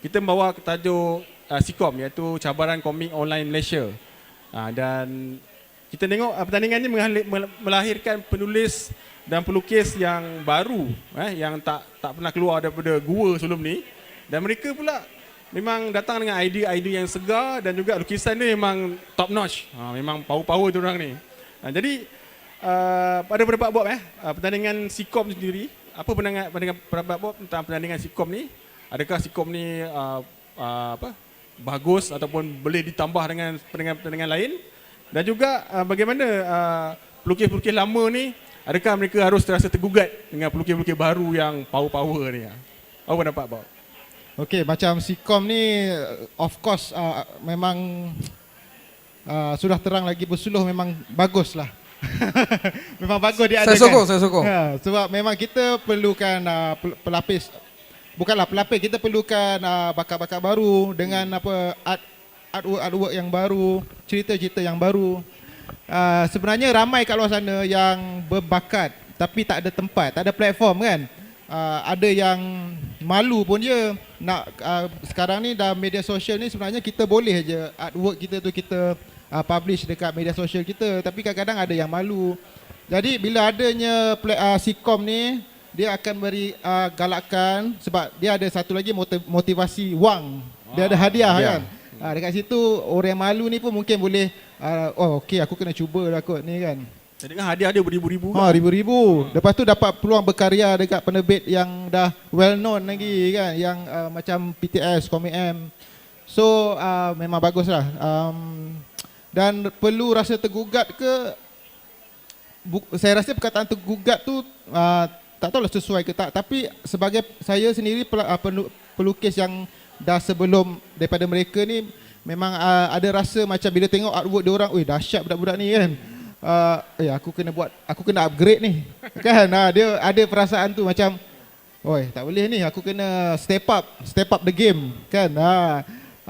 kita membawa tajuk Sikom iaitu cabaran komik online Malaysia. Dan kita tengok pertandingan ini melahirkan penulis dan pelukis yang baru yang tak pernah keluar daripada gua sebelum ni, dan mereka pula memang datang dengan idea-idea yang segar dan juga lukisan dia memang top notch. Memang power-power tu orang ni. Jadi pada pendapat Bob pertandingan Sikom sendiri, apa pendapat Bob tentang pertandingan Sikom ni? Adakah Sikom ni bagus ataupun boleh ditambah dengan pertandingan lain? Dan juga bagaimana pelukis-pelukis lama ni, adakah mereka harus terasa tergugat dengan pelukis-pelukis baru yang power-power ni? Apa pendapat Bob? Okey, macam Sikom ni of course memang sudah terang lagi bersuluh, memang bagus lah. Memang bagus dia ada. saya sokong. Sebab memang kita perlukan pelapis. Bukanlah pelapis, kita perlukan bakat-bakat baru dengan artwork yang baru, cerita-cerita yang baru. Sebenarnya ramai kat luar sana yang berbakat tapi tak ada tempat, tak ada platform kan. Ada yang malu pun dia nak sekarang ni dah media sosial ni sebenarnya kita boleh je artwork kita tu kita publish dekat media sosial kita, tapi kadang-kadang ada yang malu. Jadi bila adanya Sikom ni, dia akan beri galakkan sebab dia ada satu lagi motivasi wang. Dia ada hadiah kan. Dekat situ orang yang malu ni pun mungkin boleh okey aku kena cuba lah kot ni kan. Jadi kan hadiah dia beribu-ribu. Ribu-ribu. Lepas tu dapat peluang berkarya dekat penerbit yang dah well known lagi kan, yang macam PTS, Komik M. So memang bagus lah. Dan perlu rasa tergugat ke? Saya rasa perkataan tergugat tu tak tahulah sesuai ke tak. Tapi sebagai saya sendiri pelukis yang dah sebelum daripada mereka ni, memang ada rasa macam bila tengok artwork dia orang, dahsyat budak-budak ni kan. Aku kena upgrade ni. Kan? Dia ada perasaan tu macam, tak boleh ni, aku kena step up the game kan.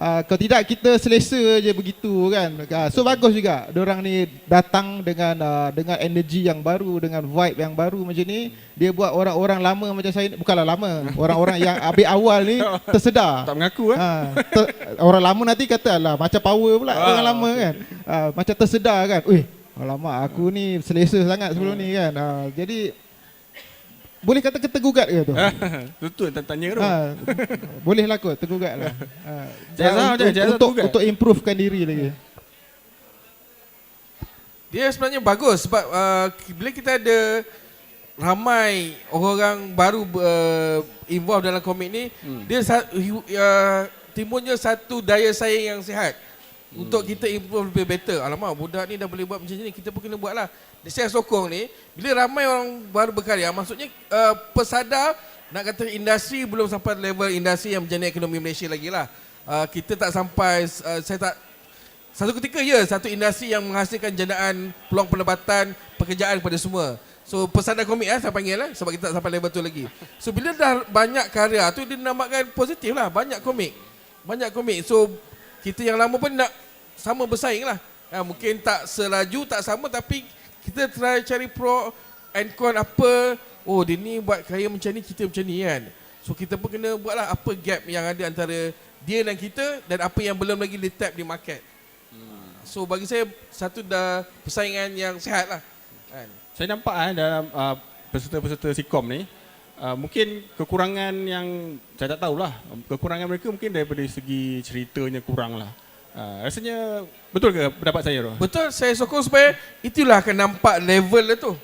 Kalau tidak kita selesa je begitu kan. So bagus juga diorang ni datang dengan energi yang baru, dengan vibe yang baru macam ni. Dia buat orang-orang lama macam saya, bukanlah lama, orang-orang yang habis awal ni tersedar. Tak mengaku Orang lama nanti kata lah macam power pula orang lama kan. Macam tersedar kan. Alamak, aku ni selesa sangat sebelum ni kan. Jadi boleh kata tergugat ke tu? Betul, tanya tu. Boleh lah kot, tergugat lah. Untuk improvekan diri lagi. Dia sebenarnya bagus sebab bila kita ada ramai orang baru involve dalam komik ni, dia timbulnya satu daya saing yang sihat. Untuk kita improve lebih better. Alamak, budak ni dah boleh buat macam ni, kita pun kena buat lah. Saya sokong ni, bila ramai orang baru berkarya, maksudnya pesadar, nak kata industri belum sampai level industri yang menjana ekonomi Malaysia lagi lah. Kita tak sampai, satu ketika satu industri yang menghasilkan jenaan peluang pendapatan, pekerjaan kepada semua. So pesadar komik saya panggil lah, sebab kita tak sampai level tu lagi. So bila dah banyak karya tu, dia nampakkan positif lah, banyak komik. So kita yang lama pun nak sama bersaing lah. Mungkin tak selaju, tak sama, tapi kita try cari pro and con apa. Dia ni buat karya macam ni, kita macam ni kan. So kita pun kena buat lah apa gap yang ada antara dia dan kita, dan apa yang belum lagi di-tap di market. So bagi saya, satu dah persaingan yang sihat lah kan. Saya nampak dalam peserta-peserta Sikom ni, mungkin kekurangan yang saya tak tahulah. Kekurangan mereka mungkin daripada segi ceritanya kurang lah. Rasanya betul ke pendapat saya tu? Betul, saya sokong supaya itulah akan nampak level dia tu.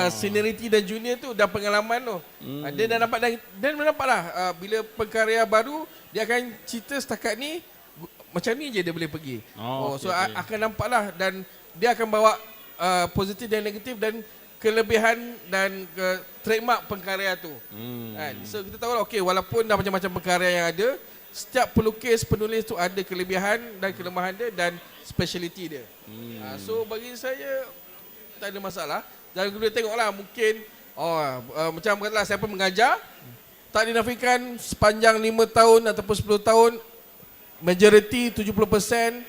Seniority dan junior tu dan pengalaman tu. Dia dah nampak dan nampaklah bila pengkarya baru dia akan cerita setakat ni macam ni je dia boleh pergi. Akan nampaklah, dan dia akan bawa positif dan negatif dan kelebihan dan trademark pengkarya tu. So kita tahu lah, walaupun dah macam-macam pengkarya yang ada, setiap pelukis, penulis tu ada kelebihan dan kelemahan dia dan speciality dia. So bagi saya tak ada masalah. Dan kita tengoklah, mungkin macam katalah siapa mengajar, tak dinafikan sepanjang 5 tahun ataupun 10 tahun, majority 70%,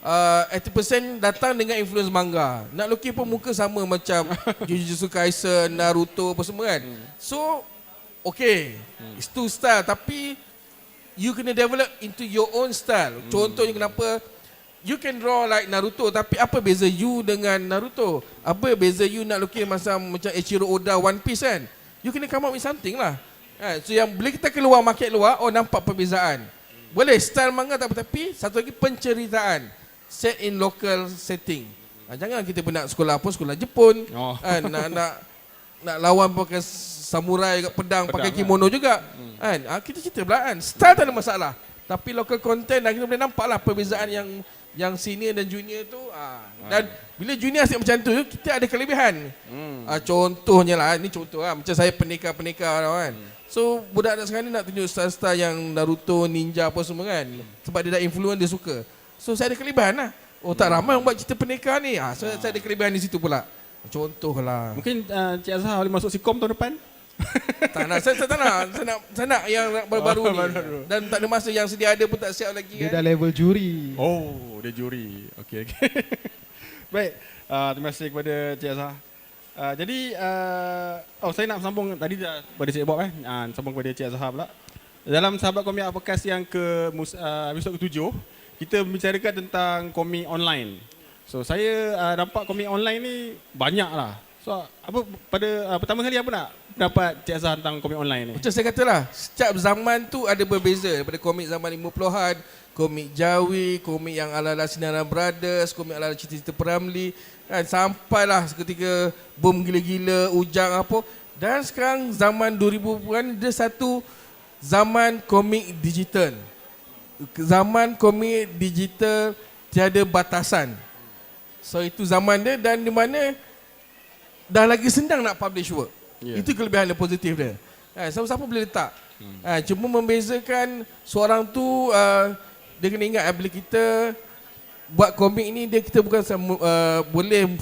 80% datang dengan influence manga. Nak lukis pun muka sama macam Jujutsu Kaisen, Naruto apa semua kan. So it's two style, tapi you kena develop into your own style. Contohnya kenapa you can draw like Naruto, tapi apa beza you dengan Naruto? Apa beza you nak lukis macam Eiichiro Oda One Piece kan? You kena come up with something lah. So yang bila kita keluar market luar, nampak perbezaan. Boleh style manga tak apa, tapi satu lagi penceritaan set in local setting. Jangan kita pun nak sekolah apa, sekolah Jepun. Nak lawan pakai samurai, pedang pakai kimono juga. Kita cerita belaan. Style tak ada masalah. Tapi local content, kita boleh nampak lah perbezaan yang senior dan junior tu. Dan bila junior asyik macam tu, kita ada kelebihan. Contohnya lah, ni contoh lah, macam saya pendekar-pendekar kan. So budak anak sekarang ni nak tunjuk style-style yang Naruto, ninja apa semua kan. Sebab dia dah influence, dia suka. So saya ada kelebihan lah. Tak ramai orang buat cerita pendekar ni. So saya ada kelebihan di situ pula. Contoh lah. Mungkin Cik Azhar boleh masuk Sikom tahun depan? Tak nak, saya tak nak. Saya nak yang baru-baru ni. Dan tak ada masa, yang sedia ada pun tak siap lagi Dia kan. dah level juri. Dia juri. Okey. Baik, terima kasih kepada Cik Azhar. Jadi saya nak sambung tadi dah pada Cik Bob sambung kepada Cik Azhar pula. dalam Sahabat Komik Podcast yang episod ke-7, kita membicarakan tentang komik online. So saya nampak komik online ni banyak lah. So apa pertama kali apa nak pendapat Cik Azhar tentang komik online ni? Macam saya katalah, setiap zaman tu ada berbeza. Daripada komik zaman 50-an, komik Jawi, komik yang ala-ala Sinaran Brothers, komik ala-ala cerita-cerita Peramli, kan, sampailah seketika boom gila-gila, Ujang apa. Dan sekarang zaman 2000-an dia satu zaman komik digital. Zaman komik digital tiada batasan. So itu zaman dia, dan di mana dah lagi senang nak publish work. Itu kelebihan yang positif dia. Siapa-siapa boleh letak. Cuma membezakan seorang tu, dia kena ingat bila kita buat komik ni, kita bukan boleh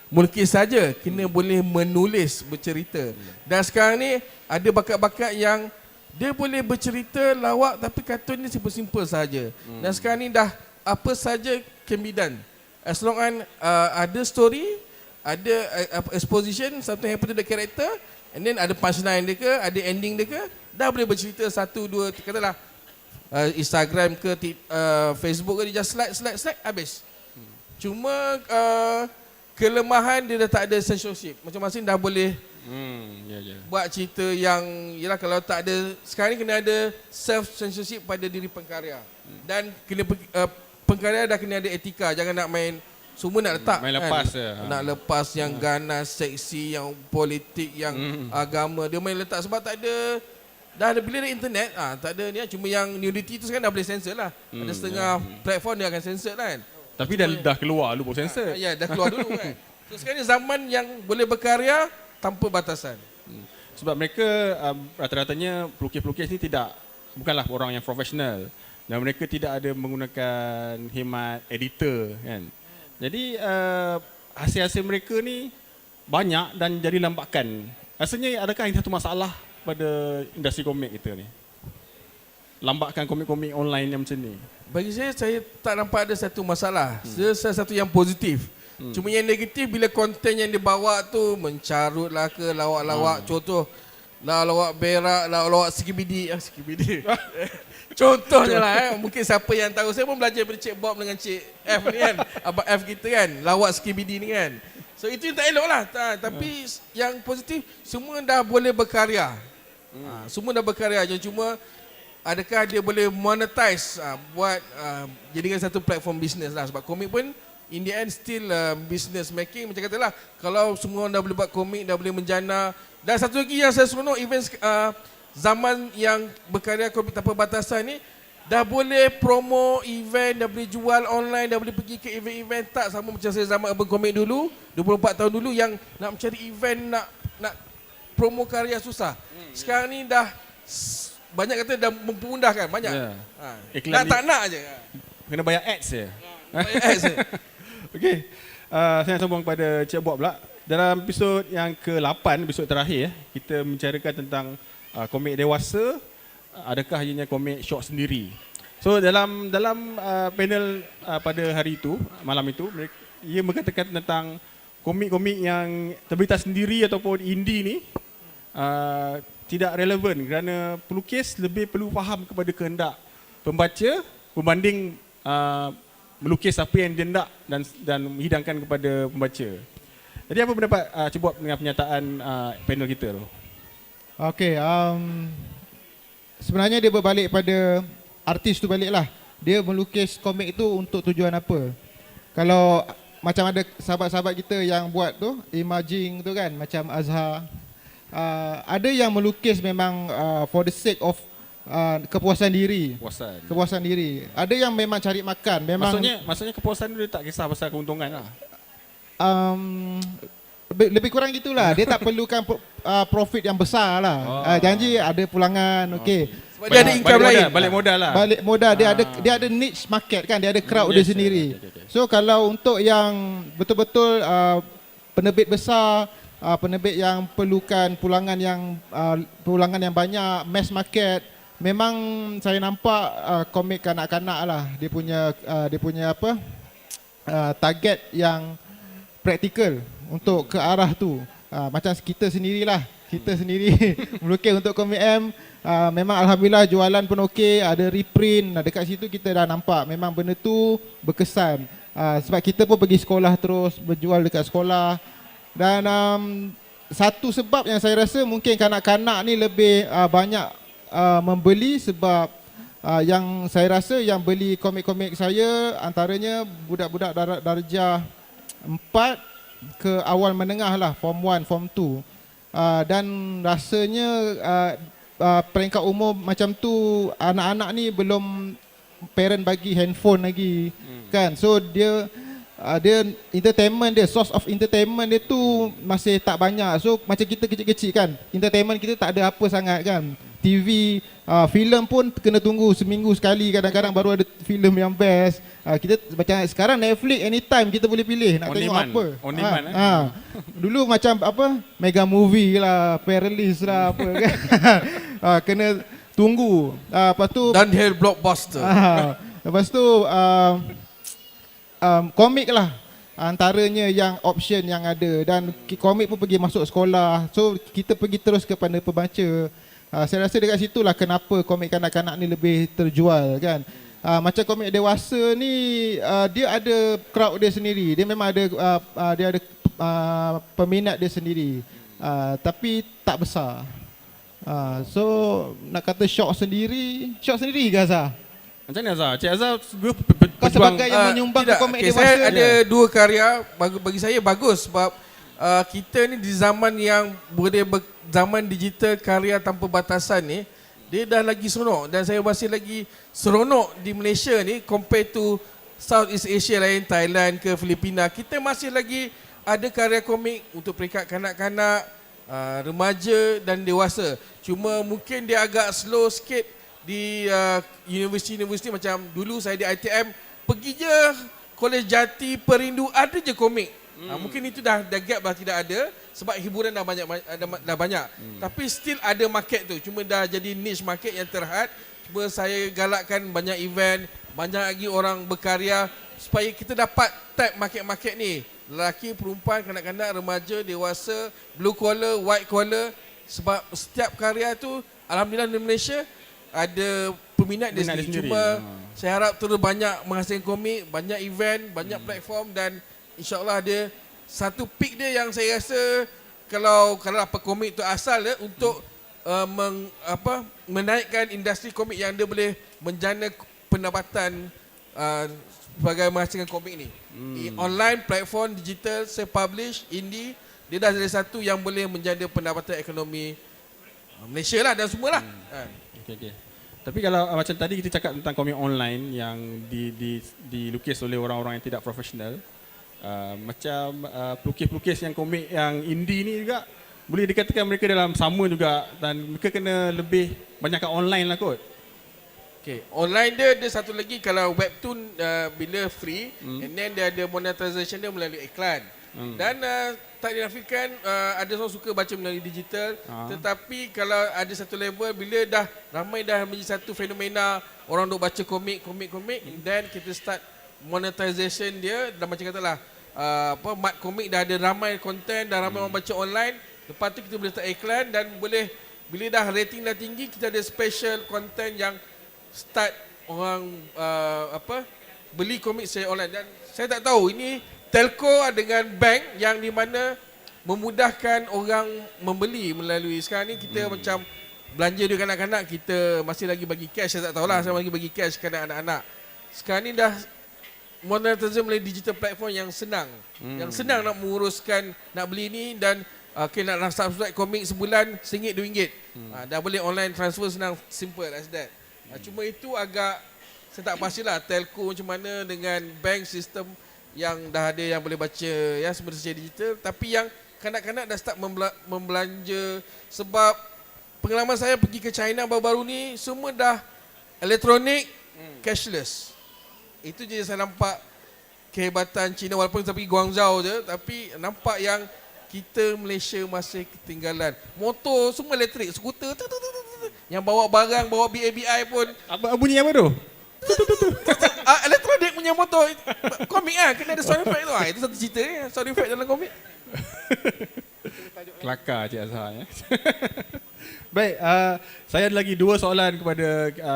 melukis saja, kena boleh menulis, bercerita. Dan sekarang ni ada bakat-bakat yang dia boleh bercerita lawak tapi kartun ni simple-simple saja. Dan sekarang ni dah apa saja can be done. As long as ada story, ada exposition, something happen to the character, and then ada punchline dia ke, ada ending dia ke, dah boleh bercerita 1, 2, katalah Instagram ke Facebook ke, dia just slide, habis. Cuma kelemahan dia dah tak ada censorship. Masing-masing dah boleh buat cerita yang, yelah, kalau tak ada, sekarang ni kena ada self censorship pada diri pengkarya. Dan kena pengkarya dah kena ada etika, jangan nak main semua nak letak main lepas je. Nak lepas yang ganas, seksi, yang politik, yang agama, dia main letak sebab tak ada. Dah ada, bila ada internet, tak ada ni, cuma yang nudity tu sekarang dah boleh sensor lah. Ada setengah platform dia akan sensor kan. Tapi dah keluar dulu baru sensor. Ya, dah keluar dulu kan. So sekarang ni zaman yang boleh berkarya tanpa batasan. Sebab mereka rata-ratanya pelukis-pelukis ni bukanlah orang yang profesional, dan mereka tidak ada menggunakan khidmat editor kan. Jadi hasil-hasil mereka ni banyak dan jadi lambakan. Rasanya adakah ini satu masalah pada industri komik kita ni? Lambakan komik-komik online yang macam ni. Bagi saya tak nampak ada satu masalah. Salah satu yang positif. Cuma yang negatif bila konten yang dibawa tu mencarut lah ke, lawak-lawak. Contoh, lawak berak, lawak skibidi. Contohnya lah, mungkin siapa yang tahu, saya pun belajar dari Cik Bob dengan Cik F ni kan, Abang F kita kan, lawak skibidi ni kan. So itu yang tak elok lah. Tapi yang positif, semua dah boleh berkarya. Semua dah berkarya je, cuma adakah dia boleh monetize, buat jadikan satu platform bisnes lah. Sebab komik pun in the end still business making. Macam katalah, kalau semua orang dah boleh buat komik, dah boleh menjana. Dan satu lagi yang saya seronok, event zaman yang berkarya komik tanpa batasan ni, dah boleh promo event, dah boleh jual online, dah boleh pergi ke event-event. Tak sama macam saya zaman Urban Comic dulu, 24 tahun dulu, yang nak mencari event, nak promo karya susah. Sekarang ni dah banyak kata dah mempermudahkan, banyak. Tak nak je. Kena bayar ads je. Bayar ads je. Okey. Saya nak sambung kepada Cik Bob pula. Dalam episod yang ke-8, episod terakhir, kita membicarakan tentang komik dewasa, adakah ianya komik short sendiri. So dalam panel pada hari itu, malam itu, ia mengatakan tentang komik-komik yang terbitah sendiri ataupun indie ni tidak relevan kerana pelukis lebih perlu faham kepada kehendak pembaca berbanding melukis apa yang dia nak dan menghidangkan kepada pembaca. Jadi apa pendapat Cik Bob dengan pernyataan panel kita tu? Okey, sebenarnya dia berbalik pada artis tu baliklah. Dia melukis komik itu untuk tujuan apa? Kalau macam ada sahabat-sahabat kita yang buat tu, imaging tu kan, macam Azhar. Ada yang melukis memang for the sake of kepuasan diri. Kepuasan diri. Ada yang memang cari makan. Memang Maksudnya kepuasan dia tak kisah pasal keuntungan lah. Lebih kurang gitulah. Dia tak perlukan profit yang besar lah. Janji ada pulangan, okey. Sebab dia ada income lain. Balik modal lah. Balik modal, dia ada niche market kan, dia ada crowd dia sendiri. So kalau untuk yang betul-betul penerbit besar, penerbit yang perlukan pulangan yang banyak, mass market, memang saya nampak komik kanak-kanak lah. Dia punya target yang praktikal untuk ke arah tu. Macam kita sendirilah. Kita sendiri melukis untuk komik M. Memang alhamdulillah jualan pun okey, ada reprint. Dekat situ kita dah nampak memang benda tu berkesan. Sebab kita pun pergi sekolah terus, berjual dekat sekolah. Dan satu sebab yang saya rasa mungkin kanak-kanak ni lebih banyak membeli sebab yang saya rasa yang beli komik-komik saya antaranya budak-budak darjah 4 ke awal menengah lah, form 1, form 2. Dan rasanya peringkat umur macam tu anak-anak ni belum parent bagi handphone lagi kan, so dia entertainment dia, source of entertainment dia tu masih tak banyak. So macam kita kecil-kecil kan, entertainment kita tak ada apa sangat kan. TV, filem pun kena tunggu seminggu sekali, kadang-kadang baru ada filem yang best. Kita macam sekarang Netflix anytime kita boleh pilih nak tengok apa. On demand, Dulu macam apa, Mega Movie lah, Pairlist lah apa kan. Kena tunggu. Lepas tu Dunhill Blockbuster. lepas tu komik lah antaranya yang option yang ada, dan komik pun pergi masuk sekolah. So kita pergi terus kepada pembaca. Saya rasa dekat situlah kenapa komik kanak-kanak ni lebih terjual kan. Macam komik dewasa ni dia ada crowd dia sendiri. Dia memang ada dia ada peminat dia sendiri. Tapi tak besar. So nak kata shock sendiri ke Azhar? Macam mana Azhar? Cik Azhar Kau sebagai yang menyumbang ke komik dewasa. Saya ada dua karya bagi saya bagus sebab kita ni di zaman yang boleh zaman digital, karya tanpa batasan ni, dia dah lagi seronok, dan saya masih lagi seronok di Malaysia ni compare to Southeast Asia lain, Thailand ke Filipina. Kita masih lagi ada karya komik untuk peringkat kanak-kanak, remaja dan dewasa. Cuma mungkin dia agak slow sikit di universiti-universiti. Macam dulu saya di ITM, pergi je Kolej Jati, Perindu, ada je komik. Mungkin itu dah gap dah tidak ada sebab hiburan dah banyak. Tapi still ada market tu, cuma dah jadi niche market yang terhad. Cuma saya galakkan banyak event, banyak lagi orang berkarya supaya kita dapat tap market-market ni. Lelaki, perempuan, kanak-kanak, remaja, dewasa, blue collar, white collar. Sebab setiap karya tu alhamdulillah di Malaysia ada peminat dia sendiri. Cuma saya harap terus banyak menghasilkan komik, banyak event, banyak platform, dan InsyaAllah ada satu peak dia yang saya rasa kalau apa komik tu asal dia untuk menaikkan industri komik yang dia boleh menjana pendapatan sebagai menghasilkan komik ni. Online, platform, digital, self-publish, indie, dia dah jadi satu yang boleh menjana pendapatan ekonomi Malaysia lah dan semualah. Okay. Tapi kalau macam tadi kita cakap tentang komik online yang dilukis oleh orang-orang yang tidak profesional, macam pelukis-pelukis yang komik yang indie ni juga boleh dikatakan mereka dalam sama juga, dan mereka kena lebih banyakkan online lah kot. Okay, online dia satu lagi, kalau webtoon bila free, and then dia ada monetization dia melalui iklan. Dan tak dinafikan ada orang suka baca melalui digital, tetapi kalau ada satu level bila dah ramai dah menjadi satu fenomena orang duk baca komik, then kita start monetization dia, dan macam katalah mat komik dah ada ramai konten, dah ramai orang baca online. Lepas tu kita boleh start iklan, dan boleh bila dah rating dah tinggi, kita ada special konten yang start orang beli komik secara online. Dan saya tak tahu ini telco dengan bank yang di mana memudahkan orang membeli melalui. Sekarang ni kita macam belanja duit kanak-kanak, kita masih lagi bagi cash. Saya tak tahulah, saya lagi bagi cash kepada anak-anak. Sekarang ni dah monetization melalui digital platform yang senang. Yang senang nak menguruskan, nak beli ni, dan nak subscribe komik sebulan RM1, RM2. Dah boleh online transfer, senang, simple as that. Cuma itu agak saya tak pastilah telco macam mana dengan bank sistem yang dah ada yang boleh baca ya semua secara digital. Tapi yang kanak-kanak dah start membelanja, sebab pengalaman saya pergi ke China baru-baru ni semua dah elektronik, cashless. Itu je saya nampak kehebatan China, walaupun saya pergi Guangzhou je, tapi nampak yang kita Malaysia masih ketinggalan. Motor semua elektrik, skuter yang bawa barang, bawa BABI pun Bunyi apa tu? elektronik punya motor. Komik kena ada sound effect tu. Itu satu cerita ni, sound effect dalam komik. Kelakar Cik Azhar ya. Baik, saya ada lagi 2 soalan kepada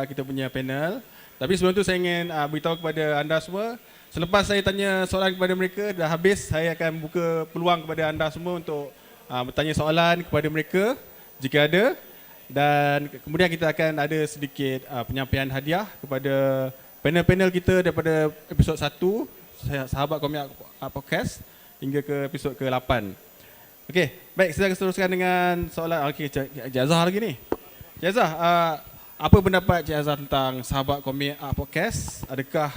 kita punya panel. Tapi sebelum tu saya ingin beritahu kepada anda semua, selepas saya tanya soalan kepada mereka dah habis, saya akan buka peluang kepada anda semua untuk bertanya soalan kepada mereka jika ada. Dan kemudian kita akan ada sedikit penyampaian hadiah kepada panel-panel kita daripada episod 1 Sahabat Komik Podcast hingga ke episod ke-8. Okey, baik, saya akan teruskan dengan soalan. Okey, Cik Azhar lagi ni. Cik Azhar, apa pendapat Cik Azhar tentang Sahabat Komik Podcast? Adakah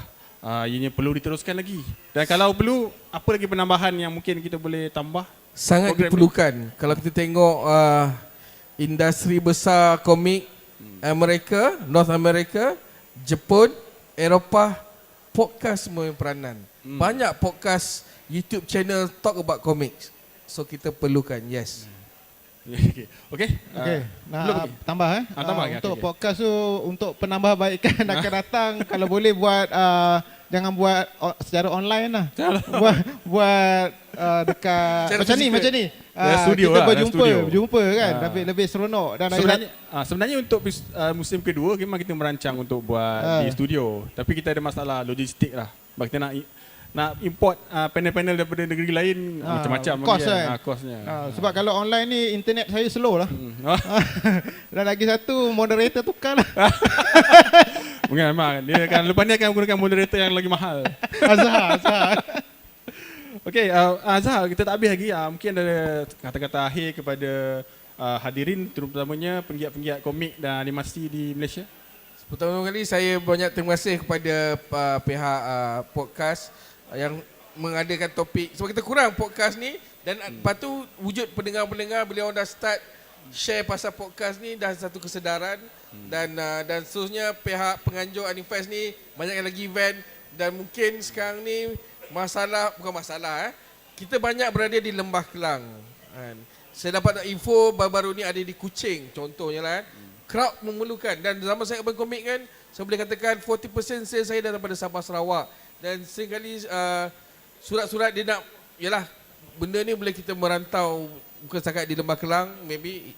ianya perlu diteruskan lagi? Dan kalau perlu, apa lagi penambahan yang mungkin kita boleh tambah? Sangat Program diperlukan. Kalau kita tengok industri besar komik Amerika, North America, Jepun, Eropah, podcast semua yang peranan. Banyak podcast YouTube channel talk about comics. So kita perlukan, yes. Okey. Okey. Okey, belum nak lagi? tambah Tambah, okey, untuk okey. podcast tu, untuk penambahbaikan akan datang, kalau boleh buat jangan buat secara online lah. buat dekat Secara macam ni, fizikal. macam ni. Dalam studio kita lah, dalam studio. berjumpa kan, lebih seronok dan Sebenarnya untuk musim kedua memang kita merancang untuk buat di studio. Tapi kita ada masalah logistik lah. Sebab kita nak import panel-panel daripada negeri lain macam-macam kos lagi kan. Kosnya. Sebab kalau online ni internet saya slow lah. Dan lagi satu moderator tukar lah. Mungkin memang dia akan lepas ni akan menggunakan moderator yang lagi mahal. Azhar. Okey, Azhar, kita tak habis lagi. Mungkin ada kata-kata akhir kepada hadirin, terutamanya penggiat-penggiat komik dan animasi di Malaysia. Pertama kali saya banyak terima kasih kepada pihak podcast yang mengadakan topik. Sebab kita kurang podcast ni dan lepas tu wujud pendengar-pendengar, beliau dah start share pasal podcast ni, dah satu kesedaran. Dan seterusnya pihak penganjur Anifest ni banyak lagi event. Dan mungkin sekarang ni bukan masalah kita banyak berada di Lembah Kelang kan. Saya dapat info baru-baru ni ada di Kuching contohnya lah crowd memerlukan. Dan zaman saya Urban Comic kan, saya boleh katakan 40% sales saya daripada Sabah Sarawak. Dan seringkali surat-surat dia nak, yalah, benda ni boleh kita merantau bukan setakat di Lembah Kelang, maybe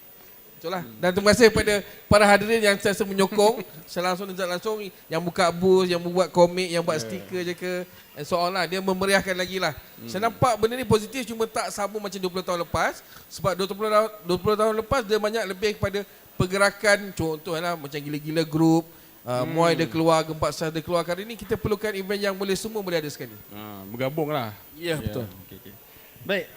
itulah. Dan terima kasih kepada para hadirin yang sentiasa menyokong secara langsung dan tidak langsung, yang buka booth, yang membuat komik, yang buat stiker je ke, and so on lah. Dia memeriahkan lagi lah. Saya nampak benda ni positif, cuma tak sama macam 20 tahun lepas. Sebab 20 tahun lepas dia banyak lebih kepada pergerakan, contohnya macam gila-gila group, Muay dia keluar, Gempak Sah dia keluar. Kali ni kita perlukan event yang boleh semua boleh ada sekali. Bergabung lah. Ya, betul. Okay. Baik,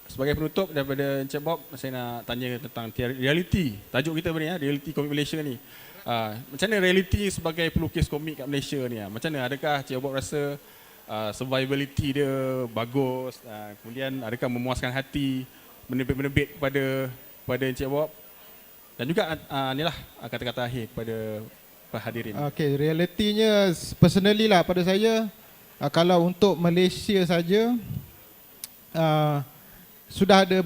sebagai penutup daripada Encik Bob, saya nak tanya tentang reality. Tajuk kita ni reality komik Malaysia ni. Macam mana reality sebagai pelukis komik kat Malaysia ni? Macam mana? Adakah Encik Bob rasa survivability dia bagus? Kemudian adakah memuaskan hati menerbit-menerbit kepada Encik Bob? Dan juga inilah kata-kata akhir kepada hadirin. Okey, realitinya personally lah pada saya, kalau untuk Malaysia saja, sudah ada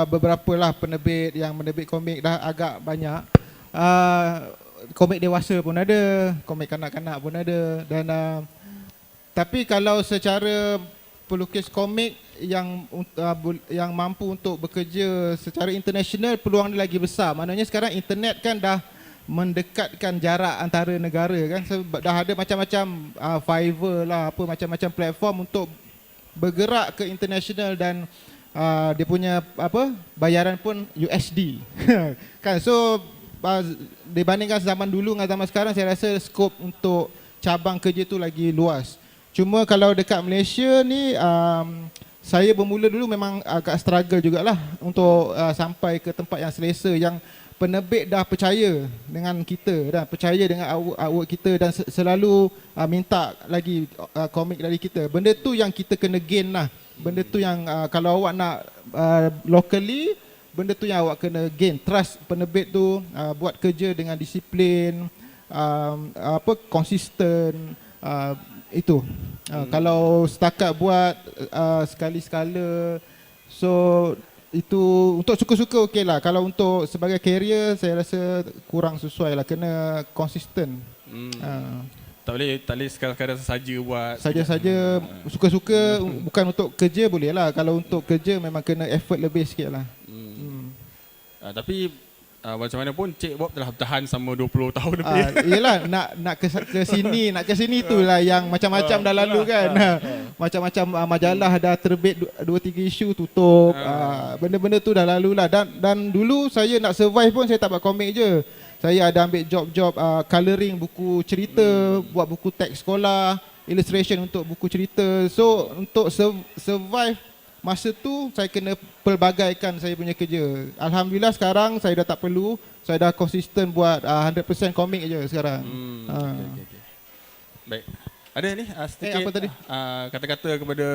beberapa lah penerbit yang menerbit komik dah agak banyak. Komik dewasa pun ada, komik kanak-kanak pun ada. Dan tapi kalau secara pelukis komik yang mampu untuk bekerja secara international, peluang dia lagi besar. Maknanya sekarang internet kan dah mendekatkan jarak antara negara kan. Sebab dah ada macam-macam Fiverr lah, apa macam-macam platform untuk bergerak ke international. Dan dia punya bayaran pun USD kan. So dibandingkan zaman dulu dengan zaman sekarang, saya rasa skop untuk cabang kerja tu lagi luas. Cuma kalau dekat Malaysia ni, saya bermula dulu memang agak struggle jugalah untuk sampai ke tempat yang selesa, yang penerbit dah percaya dengan kita, dah percaya dengan artwork kita dan selalu minta lagi komik dari kita. Benda tu yang kita kena gain lah. Benda tu yang kalau awak nak locally, benda tu yang awak kena gain. Trust penerbit tu, buat kerja dengan disiplin, konsisten, itu. Kalau setakat buat sekali-sekala, so itu untuk suka-suka okey lah. Kalau untuk sebagai career, saya rasa kurang sesuai lah. Kena konsisten. tak boleh sekadar saja buat. Saja-saja suka-suka, bukan untuk kerja boleh lah. Kalau untuk kerja memang kena effort lebih sikit lah. Tapi macam mana pun Cik Bob telah bertahan sama 20 tahun lebih. Yelah, nak ke sini tu lah yang macam-macam dah lalu kan. Macam-macam majalah dah terbit 2-3 isu tutup. Benda-benda tu dah lalu lah. Dan dulu saya nak survive pun saya tak buat komik je. Saya ada ambil job-job colouring buku cerita, buat buku teks sekolah, illustration untuk buku cerita. So untuk survive masa tu saya kena pelbagaikan saya punya kerja. Alhamdulillah sekarang saya dah tak perlu. Saya dah konsisten buat 100% komik je sekarang. Okay. Baik. Ada ni sedikit apa tadi? Kata-kata kepada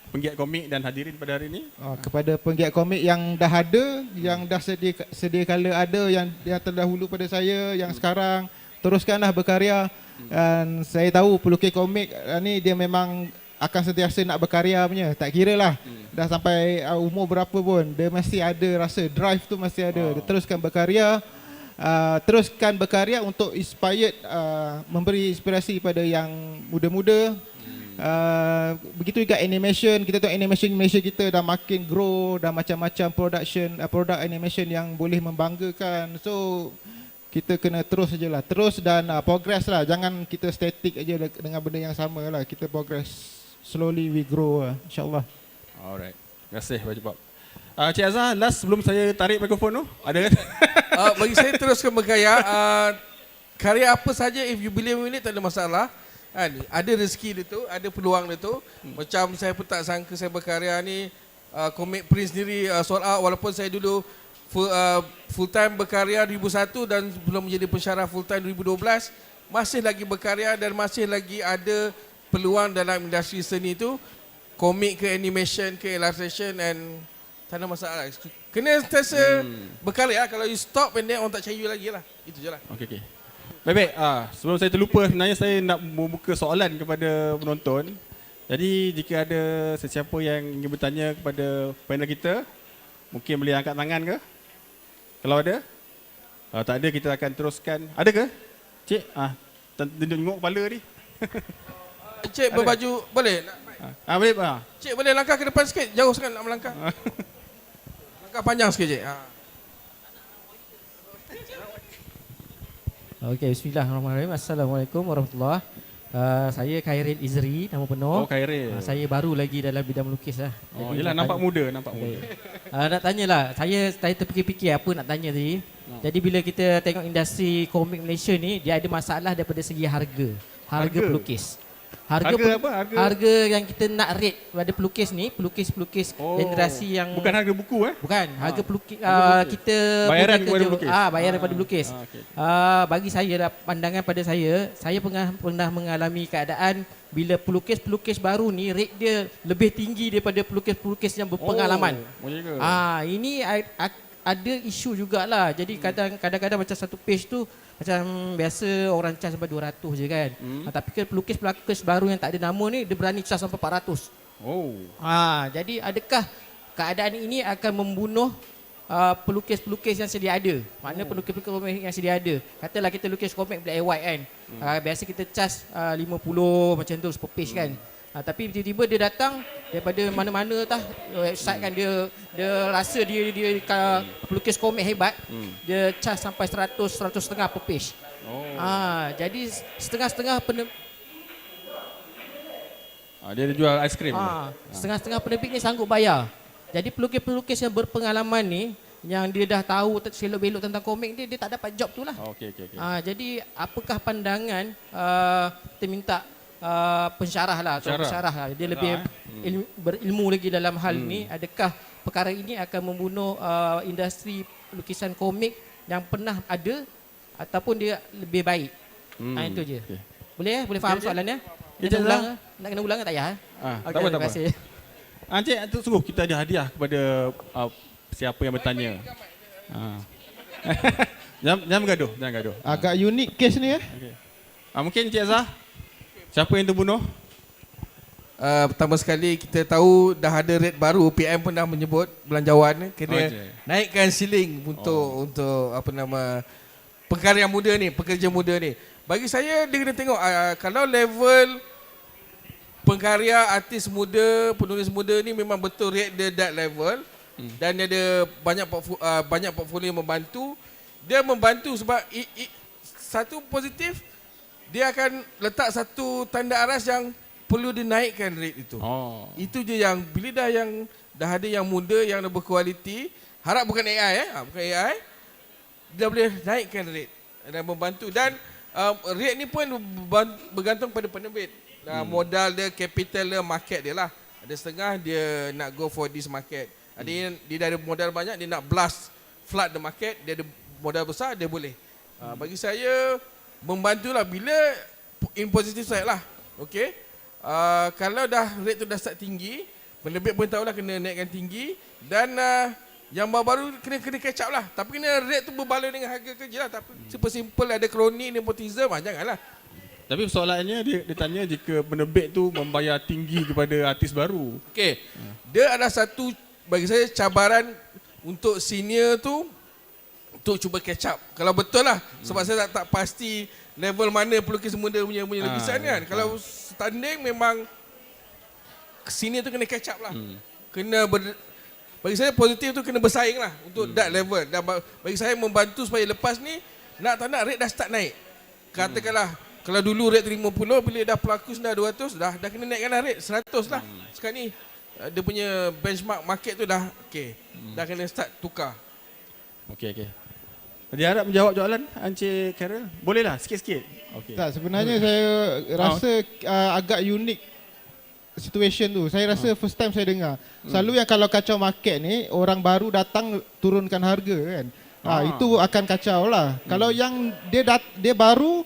penggiat komik dan hadirin pada hari ini. Kepada penggiat komik yang dah ada, yang dah sedia kala ada, yang terdahulu pada saya, yang sekarang, teruskanlah berkarya. Dan saya tahu pelukis komik ni dia memang akan sentiasa nak berkarya punya. Tak kira lah dah sampai umur berapa pun, dia mesti ada rasa drive tu, mesti ada. Dia teruskan berkarya. Teruskan berkarya untuk inspired, memberi inspirasi pada yang muda-muda. Begitu juga animation. Kita tengok animation Malaysia kita dah makin grow, dah macam-macam produk animation yang boleh membanggakan. So kita kena terus sajalah, terus dan progress lah. Jangan kita static aja dengan benda yang sama lah. Kita progress, slowly we grow lah, insyaAllah. Alright, terima kasih Pak Bob. Cik Azhar, last sebelum saya tarik mikrofon tu, ada kan? Bagi saya teruskan berkarya. Karya apa saja, if you believe in it, tak ada masalah. Ada rezeki dia tu, ada peluang dia tu. Macam saya pun tak sangka saya berkarya ni, komik print sendiri sold out, walaupun saya dulu full time berkarya 2001 dan belum menjadi pensyarah full time 2012, masih lagi berkarya dan masih lagi ada peluang dalam industri seni tu, komik ke animation ke illustration, and tak ada masalah. Kena sentiasa berkarya. Kalau you stop and then orang tak cari you lagi lah. Itu je lah. Okay. Baik. Sebelum saya terlupa, sebenarnya saya nak membuka soalan kepada penonton. Jadi jika ada sesiapa yang ingin bertanya kepada panel kita, mungkin boleh angkat tangan ke? Kalau ada? Kalau tak ada, kita akan teruskan. Ada ke? Cik? Tunjuk kepala ni. Cik berbaju, boleh? Boleh. Cik boleh langkah ke depan sikit? Jauh sangat nak melangkah. Langkah panjang sikit, Cik. Okey, bismillahirrahmanirrahim. Assalamualaikum warahmatullahi. Saya Khairil Izri, nama penuh. Khairil. Saya baru lagi dalam bidang melukis lah. Yelah, nampak muda. Nak tanyalah, saya terfikir-fikir apa nak tanya tadi. Jadi bila kita tengok industri komik Malaysia ni, dia ada masalah daripada segi harga pelukis. Harga yang kita nak rate pada pelukis ni, pelukis generasi yang bukan harga buku bukan, harga pelukis kita bayaran kepada pelukis. Bayaran kepada pelukis. Okay. Bagi saya lah, pandangan pada saya pernah mengalami keadaan bila pelukis baru ni rate dia lebih tinggi daripada pelukis yang berpengalaman. Ini ada isu jugalah. Jadi kadang-kadang macam satu page tu macam biasa orang charge sampai 200 je kan. Tapi pelukis baru yang tak ada nama ni dia berani charge sampai 400. Jadi adakah keadaan ini akan membunuh pelukis-pelukis yang sedia ada? Maknanya pelukis-pelukis komik yang sedia ada. Katalah kita lukis komik black and white kan. Biasa kita charge 50 macam tu per page kan. Tapi tiba-tiba dia datang daripada mana-mana website kan, dia rasa dia pelukis komik hebat, dia charge sampai 100-150 per page. Jadi setengah-setengah dia jual aiskrim. Setengah-setengah penerbit ni sanggup bayar. Jadi pelukis-pelukis yang berpengalaman ni, yang dia dah tahu selok-belok tentang komik dia tak dapat job tu lah. Okay. Jadi apakah pandangan kita minta pensyarah lah, dia lebih berilmu lagi dalam hal ni. Adakah perkara ini akan membunuh industri lukisan komik yang pernah ada ataupun dia lebih baik? Itu je. Boleh faham soalannya? Nak kena ulang tak payah? Tak apa. Terima kasih. Encik, sungguh kita ada hadiah kepada siapa yang bertanya. Jangan gaduh. Agak unik kes ni Mungkin Encik Azhar, siapa yang terbunuh? Pertama sekali kita tahu dah ada rate baru, PM pun dah menyebut belanjawan kena naikkan ceiling untuk pekerja muda ni. bagi saya dia kena tengok kalau level pengkarya artis muda, penulis muda ni memang betul rate dia that level dan dia ada banyak portfolio yang membantu. Dia membantu sebab satu positif, dia akan letak satu tanda aras yang perlu dinaikkan rate itu. Itu je yang bila dah ada yang muda yang dah berkualiti, harap bukan AI bukan AI, dia boleh naikkan rate dan membantu. Dan rate ni pun bergantung pada penerbit. Modal dia, capital dia, market dia lah. Ada setengah dia nak go for this market. Ada yang dia dah ada modal banyak, dia nak flood the market, dia ada modal besar, dia boleh. Bagi saya membantulah bila in positive side lah. Okay. Kalau dah rate tu dah start tinggi, penerbit pun tahulah kena naikkan tinggi. Dan yang baru-baru kena catch up lah. Tapi kena rate tu berbaloi dengan harga kerja lah. Tapi super simple, ada kroni, nepotism, janganlah. Tapi persoalannya dia tanya jika penerbit tu membayar tinggi kepada artis baru. Okay. Dia ada satu, bagi saya, cabaran untuk senior tu untuk cuba catch up. Kalau betul lah. Sebab saya tak pasti level mana pelukis muda punya lukisan kan. Kalau standing memang senior tu kena catch up lah. Kena bagi saya positif tu kena bersaing lah untuk that level. Dan bagi saya membantu supaya lepas ni nak tak nak rate dah start naik. Katakanlah kalau dulu rate 50, bila dah pelakus dah 200, dah kena naikkan lah rate 100 lah. Sekarang ni dia punya benchmark market tu dah dah kena start tukar. Okey. Dia harap menjawab soalan Encik Carol. Bolehlah sikit-sikit. Okey. Tak, sebenarnya saya rasa agak unik situation tu. Saya rasa first time saya dengar. Selalu yang kalau kacau market ni, orang baru datang turunkan harga kan. Itu akan kacau lah. Kalau yang dia baru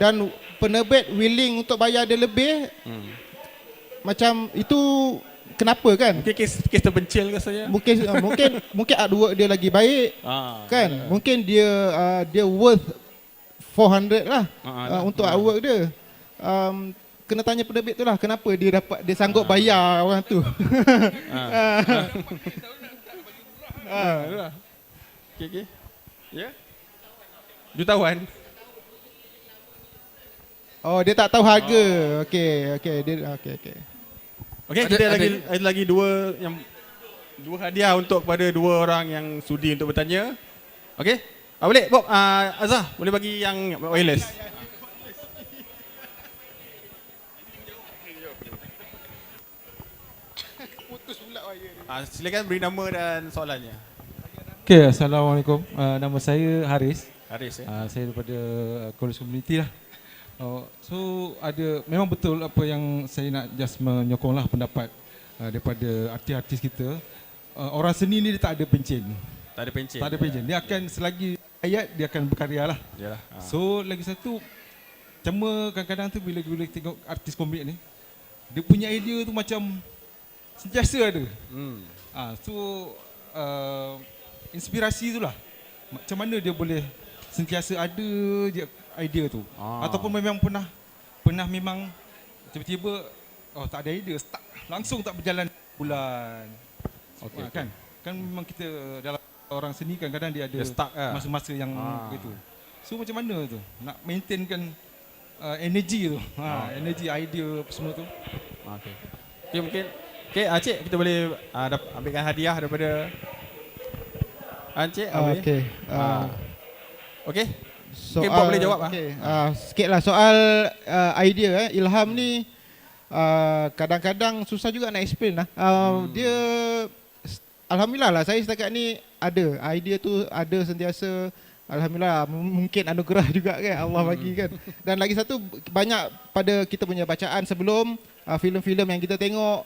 dan penerbit willing untuk bayar dia lebih, macam itu kenapa kan? Mungkin kes terpencil ke saya? Mungkin artwork dia lagi baik, kan? Mungkin dia worth 400 lah untuk artwork dia. Kena tanya penerbit tu lah, kenapa dia sanggup bayar orang tu. Okey. Ya. Jutawan. Oh, dia tak tahu harga. Okey. Okey, kita ada lagi dua hadiah untuk kepada dua orang yang sudi untuk bertanya. Okey. Boleh Bob, Azhar boleh bagi yang wireless. Silakan beri nama dan soalannya. Okay, Assalamualaikum. Nama saya Haris. Haris Saya daripada College Community lah. So memang betul apa yang saya nak just menyokonglah pendapat daripada artis-artis kita. Orang seni ni dia tak ada pencen. Tak ada pencen. Dia akan selagi ayat dia akan berkarya lah. Yalah. So lagi satu, cuma kadang-kadang tu bila tengok artis komik ni, dia punya idea tu macam sentiasa ada. So inspirasi tu lah. Macam mana dia boleh sentiasa ada je idea tu. Ataupun memang pernah memang tiba-tiba tak ada idea, stuck, langsung tak berjalan bulan. Okay. Kan memang kita dalam orang seni kadang-kadang dia ada stuck, masa-masa yang begitu. So macam mana tu nak maintainkan energy tu. Energy, idea apa semua tu. Okay, mungkin Cik, kita boleh ambilkan hadiah daripada Cik. Okey. Okey. Soal, Bob boleh jawab sikitlah soal idea Ilham ni kadang-kadang susah juga nak explain lah. Dia alhamdulillah lah, saya setakat ni ada idea tu, ada sentiasa. Alhamdulillah, mungkin anugerah juga kan Allah bagi kan. Dan lagi satu, banyak pada kita punya bacaan sebelum filem-filem yang kita tengok,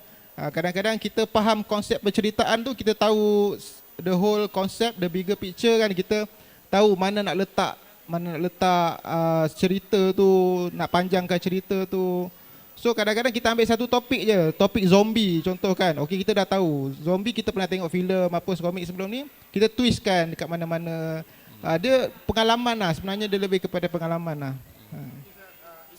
kadang-kadang kita faham konsep penceritaan tu, kita tahu the whole concept, the bigger picture kan, kita tahu mana nak letak cerita tu, nak panjangkan cerita tu. So kadang-kadang kita ambil satu topik je, topik zombie contoh kan. Okey, kita dah tahu zombie, kita pernah tengok filem apa komik sebelum ni, kita twistkan dekat mana-mana. Dia pengalaman lah, sebenarnya dia lebih kepada pengalaman lah.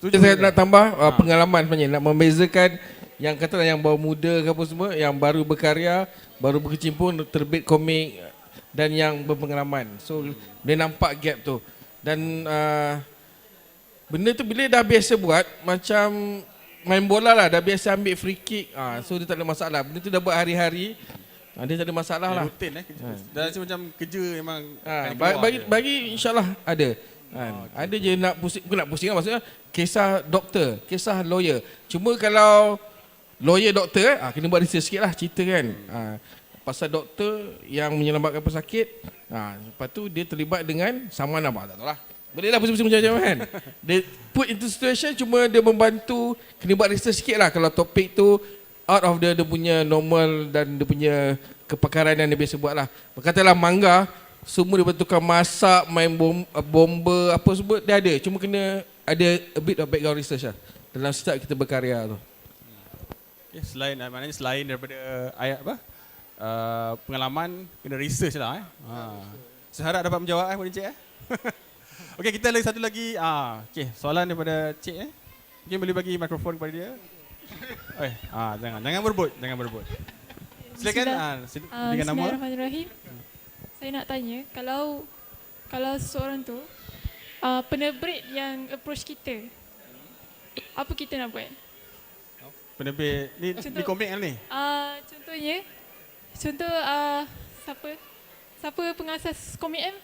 Saya nak tambah pengalaman sebenarnya, nak membezakan yang katalah yang baru muda ke apa semua, yang baru berkarya, baru berkecimpung terbit komik dan yang berpengalaman. So dia nampak gap tu. Dan benda tu bila dah biasa buat, macam main bola lah, dah biasa ambil free kick, so dia tak ada masalah. Benda tu dah buat hari-hari, dia tak ada masalah lah. Rutin Dah rasa macam kerja memang akan Bagi insyaAllah ada. Ada je nak pusing, bukan nak pusing lah, maksudnya kisah doktor, kisah lawyer. Cuma kalau lawyer doktor, kena buat research sikit lah cerita kan. Pasal doktor yang menyelamatkan pesakit, lepas tu dia terlibat dengan someone apa, tak tahu lah. Boleh lah pusing-pusing macam-macam kan. Dia put into situation, cuma dia membantu, kena buat research sikit lah kalau topik tu out of dia punya normal dan dia punya kepakaran yang dia biasa buat lah. Berkatalah mangga, semua dia tukang masak, main bomba, apa semua dia ada. Cuma kena ada a bit of background research lah dalam start kita berkarya tu. Selain maknanya selain daripada ayat pengalaman, kena research lah. Seharap dapat menjawab Puan Encik. Okey, kita lagi satu lagi. Soalan daripada Cik. Mungkin boleh bagi mikrofon kepada dia. Jangan berebut. Silakan dengan nama. Bismillahirrahmanirrahim. Saya nak tanya, kalau seseorang tu penerbit yang approach kita, apa kita nak buat? Penerbit ni di komik kan ni? Contoh siapa pengasas komik M?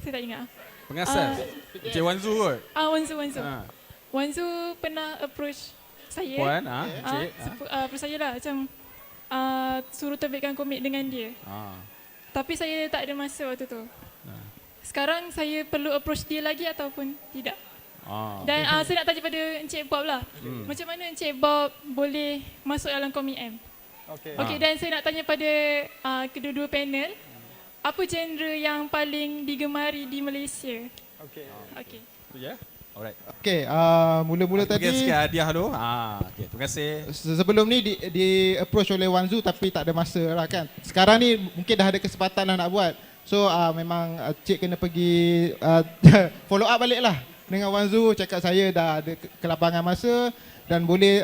Saya tak ingat. Pengasas? Encik Wanzu kot? Wanzu. Wanzu pernah approach saya. Puan, Encik. Approach saya lah, macam suruh terbitkan komik dengan dia. Tapi saya tak ada masa waktu tu. Sekarang saya perlu approach dia lagi ataupun tidak? Dan saya nak tanya pada Encik Bob lah. Macam mana Encik Bob boleh masuk dalam komik M? Okey, dan saya nak tanya pada kedua-dua panel, apa genre yang paling digemari di Malaysia? Okey. Ya. Alright. Okey, mula-mula tadi sikit hadiah dulu. Okey, terima kasih. Sebelum ni di approach oleh Wanzu tapi tak ada masa lah kan. Sekarang ni mungkin dah ada kesempatan lah nak buat. So memang Cik kena pergi follow up balik lah dengan Wanzu, cakap saya dah ada kelapangan masa dan boleh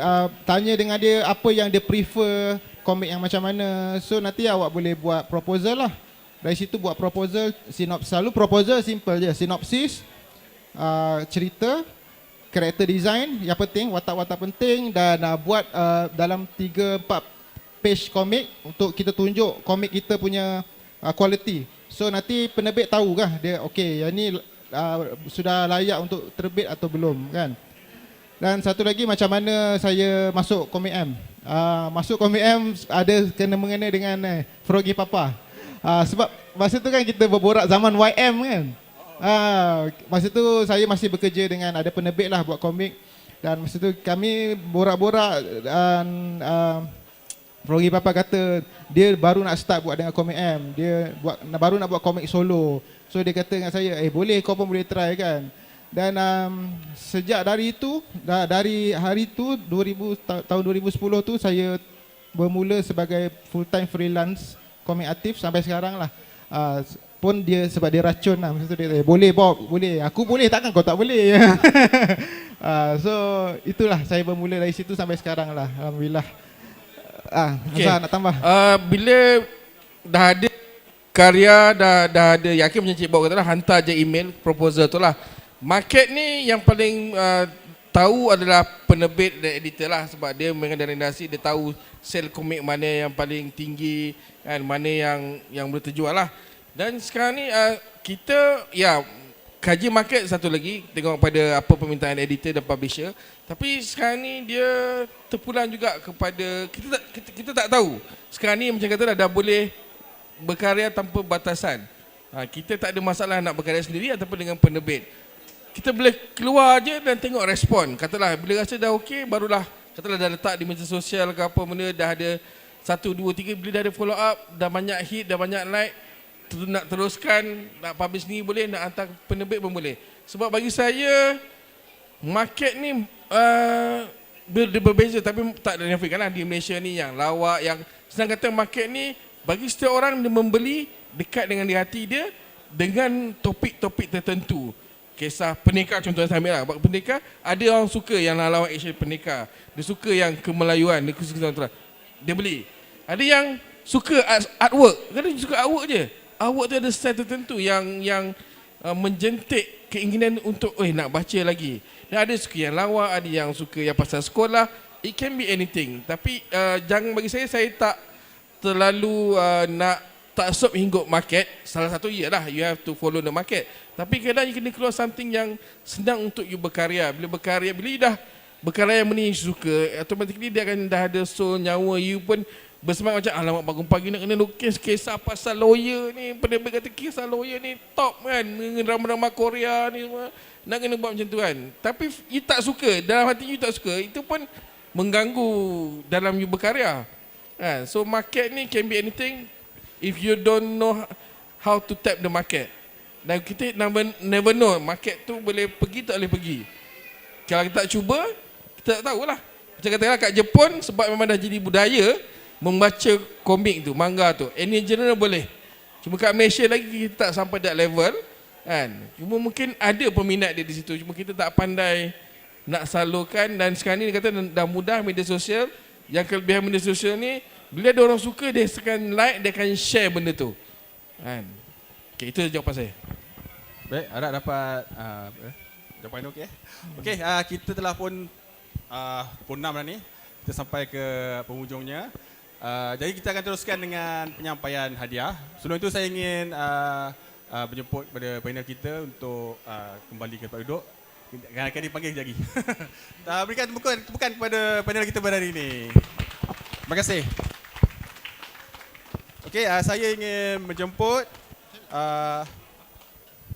tanya dengan dia apa yang dia prefer, komik yang macam mana. So nanti awak boleh buat proposal lah. Dari situ buat proposal, selalu proposal simple je, sinopsis, cerita, character design yang penting, watak-watak penting, dan buat dalam 3-4 page komik untuk kita tunjuk komik kita punya quality. So nanti penerbit tahu kah dia okey yang ni sudah layak untuk terbit atau belum kan. Dan satu lagi, macam mana saya masuk komik M. Masuk komik M ada kena mengena dengan Froggy Papa. Sebab masa tu kan kita berborak zaman YM kan. Masa tu saya masih bekerja dengan ada penerbit lah buat komik. Dan masa tu kami borak-borak dan Froggy Papa kata dia baru nak start buat dengan komik M. Dia baru nak buat komik solo. So dia kata dengan saya, boleh, kau pun boleh try kan. Dan sejak dari itu, dari hari tu tahun 2010 tu saya bermula sebagai full time freelance komik artist sampai sekarang lah. Pun dia sebab dia racun lah. Maksud dia boleh Bob, boleh. Aku boleh, takkan kau tak boleh. So itulah saya bermula dari situ sampai sekarang lah. Alhamdulillah. Azhar nak tambah. Bila dah ada karya, dah ada yakin macam Cik Bob kata lah, hantar je email proposal tu lah. Market ni yang paling tahu adalah penerbit dan editor lah, sebab dia mengenai industri, dia tahu sell komik mana yang paling tinggi kan, mana yang boleh terjual lah. Dan sekarang ni kita kaji market satu lagi, tengok pada apa permintaan editor dan publisher. Tapi sekarang ni dia terpulang juga kepada kita tak tahu. Sekarang ni macam kata dah boleh berkarya tanpa batasan. Kita tak ada masalah nak berkarya sendiri ataupun dengan penerbit. Kita boleh keluar je dan tengok respon. Katalah bila rasa dah okey, barulah katalah dah letak di media sosial ke apa benda, dah ada 1, 2, 3, bila dah ada follow up, dah banyak hit, dah banyak like, nak teruskan, nak publish ni boleh, nak hantar penerbit pun boleh. Sebab bagi saya market ni berbeza, tapi tak ada nafikan lah di Malaysia ni yang lawak, yang senang kata market ni bagi setiap orang dia membeli dekat dengan di hati dia dengan topik-topik tertentu. Kisah pernikah contohnya saya ambil lah. Pernikah, ada orang suka yang lawan action pernikah. Dia suka yang kemelayuan, dia suka dia beli. Ada yang suka artwork, kadang dia suka artwork je. Artwork tu ada style tertentu yang menjentik keinginan untuk nak baca lagi. Dan ada suka yang lawak, ada yang suka yang pasal sekolah. It can be anything. Tapi jangan bagi saya tak terlalu nak taksub hingga market. Salah satu ialah you have to follow the market. Tapi kadang you kena keluar something yang senang untuk you berkarya. Bila you dah berkarya yang mana you suka, automatically dia akan dah ada soul, nyawa you pun bersemangat macam alamak bangun pagi nak kena lukis kisah pasal lawyer ni. Pada kata kisah lawyer ni top kan, drama-drama Korea ni semua. Nak kena buat macam tu kan. Tapi you tak suka, dalam hati you tak suka, itu pun mengganggu dalam you berkarya. So market ni can be anything if you don't know how to tap the market. Dan kita never know market tu boleh pergi tak boleh pergi. Kalau kita tak cuba, kita tak tahulah. Macam katakanlah kat Jepun, sebab memang dah jadi budaya membaca komik tu, manga tu. Any genre boleh. Cuma kat Malaysia lagi kita tak sampai that level kan. Cuma mungkin ada peminat dia di situ, cuma kita tak pandai nak salurkan. Dan sekarang ni dia kata dah mudah media sosial. Yang kelebihan media sosial ni, bila ada orang suka, dia akan like, dia akan share benda tu kan. Okay, itu jawapan saya. Baik, harap dapat jawapan okey. Okey, kita telah pun pukul 6 dah ni. Kita sampai ke penghujungnya. Jadi kita akan teruskan dengan penyampaian hadiah. Sebelum itu saya ingin menjemput kepada panel kita untuk kembali ke tempat duduk. Akan dipanggil sekejap lagi. Berikan tepukan kepada panel kita pada hari ini. Terima kasih. Okey, saya ingin menjemput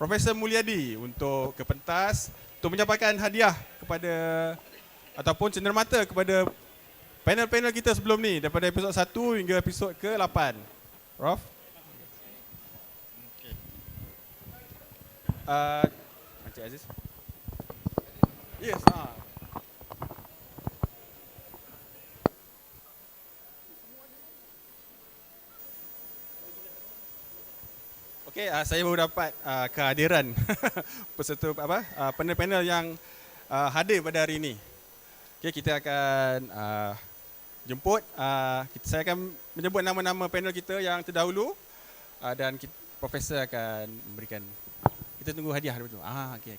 Profesor Mulyadi untuk ke pentas untuk menyampaikan hadiah kepada ataupun cenderamata kepada panel-panel kita sebelum ni daripada episod 1 hingga episod ke-8. Prof. Encik Aziz. Yes. Okey, saya baru dapat kehadiran peserta panel-panel yang hadir pada hari ini. Okey, kita akan jemput, saya akan menyebut nama-nama panel kita yang terdahulu dan profesor akan memberikan. Kita tunggu hadiah dulu. Okey.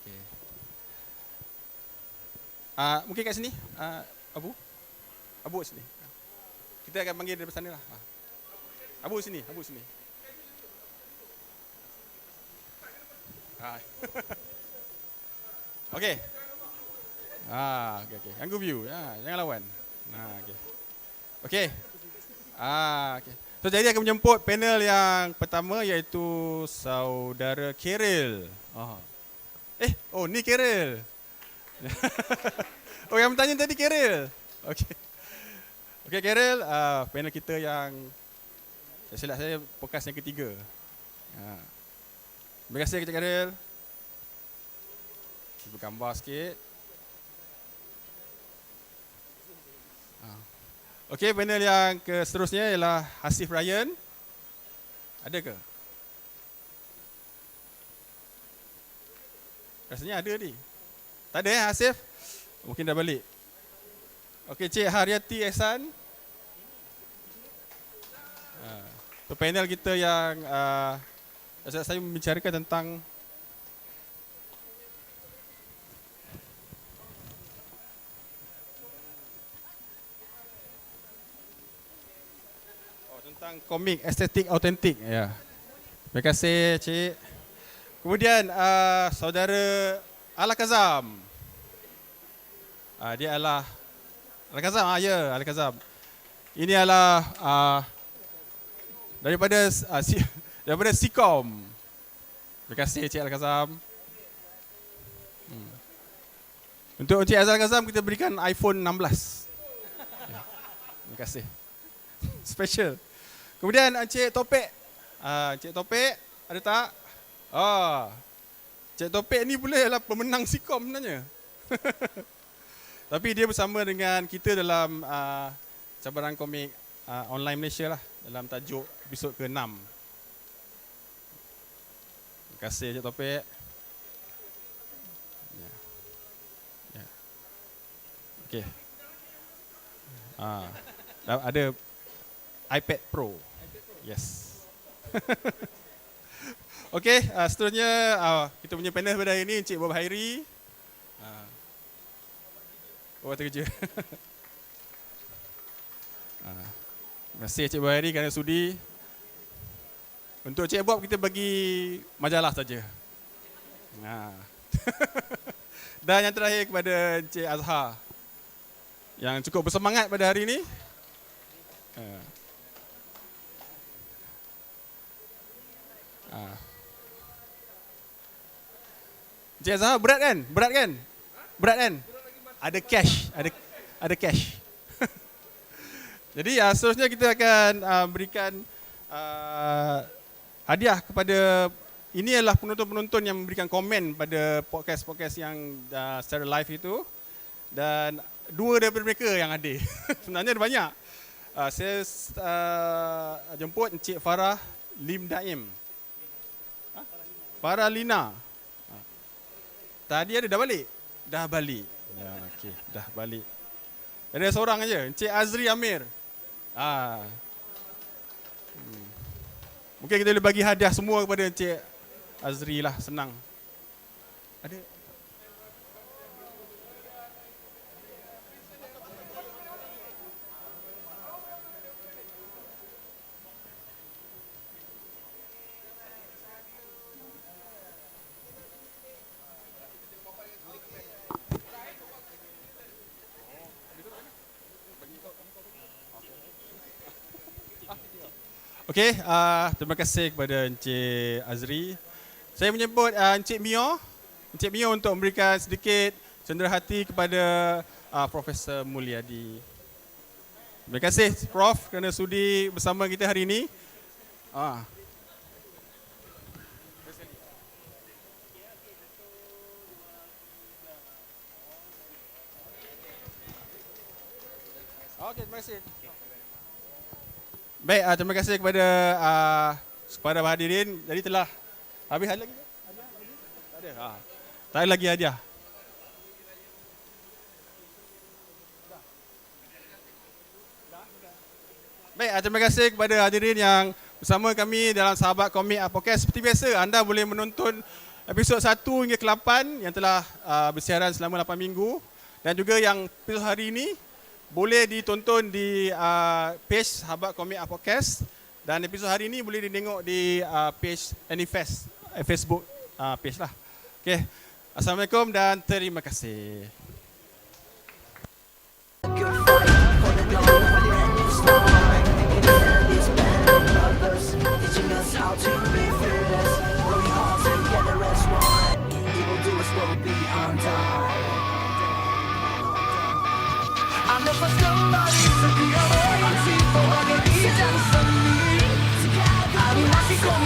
Mungkin kat sini, Abu kat sini. Kita akan panggil dari sana lah. Abu sini. Okey. Okey. Ganggu view. Jangan lawan. Okey. Okey. Okey. So jadi akan menjemput panel yang pertama iaitu saudara Keril. Ni Keril. Yang bertanya tadi Keril. Okey. Okey Keril, panel kita yang silap saya podcast yang ketiga. Terima kasih Kecik Keril. Cuba gambar sikit. Okey, panel yang seterusnya ialah Hasif Ryan. Ada ke? Rasanya ada ni. Tak ada Hasif? Mungkin dah balik. Okey, Cik Haryati Ehsan. So, panel kita yang saya membicarakan tentang komik estetik autentik. Ya. Terima kasih Cik. Kemudian saudara Al-Kazam. Dia adalah Al-Kazam. Al-Kazam. Ini adalah daripada Sikom. Terima kasih Cik Al-Kazam. Untuk Cik Al-Kazam kita berikan iPhone 16. Terima kasih. Special. Kemudian Encik Topik. Encik Topik ada tak? Encik Topik ni pula adalah pemenang Sikom sebenarnya. Tapi dia bersama dengan kita dalam cabaran komik online Malaysia lah, dalam tajuk episod ke-6. Terima kasih Encik Topik. Okey. Ada iPad Pro. Yes. Okey, seterusnya kita punya panel pada hari ini Encik Bob Hairi. Buat kerja. Terima kasih Encik Bob Hairi kerana sudi. Untuk Encik Bob kita bagi majalah saja. Dan yang terakhir kepada Encik Azhar yang cukup bersemangat pada hari ini. Encik Azhar berat kan? Berat kan? Berat kan? Ada cash, ada cash. Jadi seterusnya kita akan berikan hadiah kepada, ini adalah penonton-penonton yang memberikan komen pada podcast-podcast yang secara live itu. Dan 2 daripada mereka yang hadir. Sebenarnya ada banyak. Saya jemput Encik Farah Lim Daim. Farah Lina. Tadi ada dah balik? Dah balik. Ya, okey, dah balik. Ada seorang aja, Encik Azri Amir. Mungkin kita boleh bagi hadiah semua kepada Encik Azri lah, senang. Ada? Okey, terima kasih kepada Encik Azri. Saya menyebut Encik Mio untuk memberikan sedikit cenderahati kepada Profesor Mulyadi. Terima kasih Prof kerana sudi bersama kita hari ini. Okey, terima kasih. Baik, terima kasih kepada hadirin. Jadi telah habis lagi? Ada? Tak ada lagi hadiah. Baik, terima kasih kepada hadirin yang bersama kami dalam Sahabat Komik Podcast. Seperti biasa, anda boleh menonton episod 1 hingga ke 8 yang telah bersiaran selama 8 minggu. Dan juga yang episod hari ini boleh ditonton di page Sahabat Komik Podcast, dan episod hari ini boleh ditengok di page Anifest, Facebook page lah. Okey. Assalamualaikum dan terima kasih. Good fight for the glory when the end is mine. It's better than others, teaching us how to be fearless. Growing all together as one. Evildoers will be undone. I'm the first nobody to be alone. I'm people, I get each and some me. I mean, I see come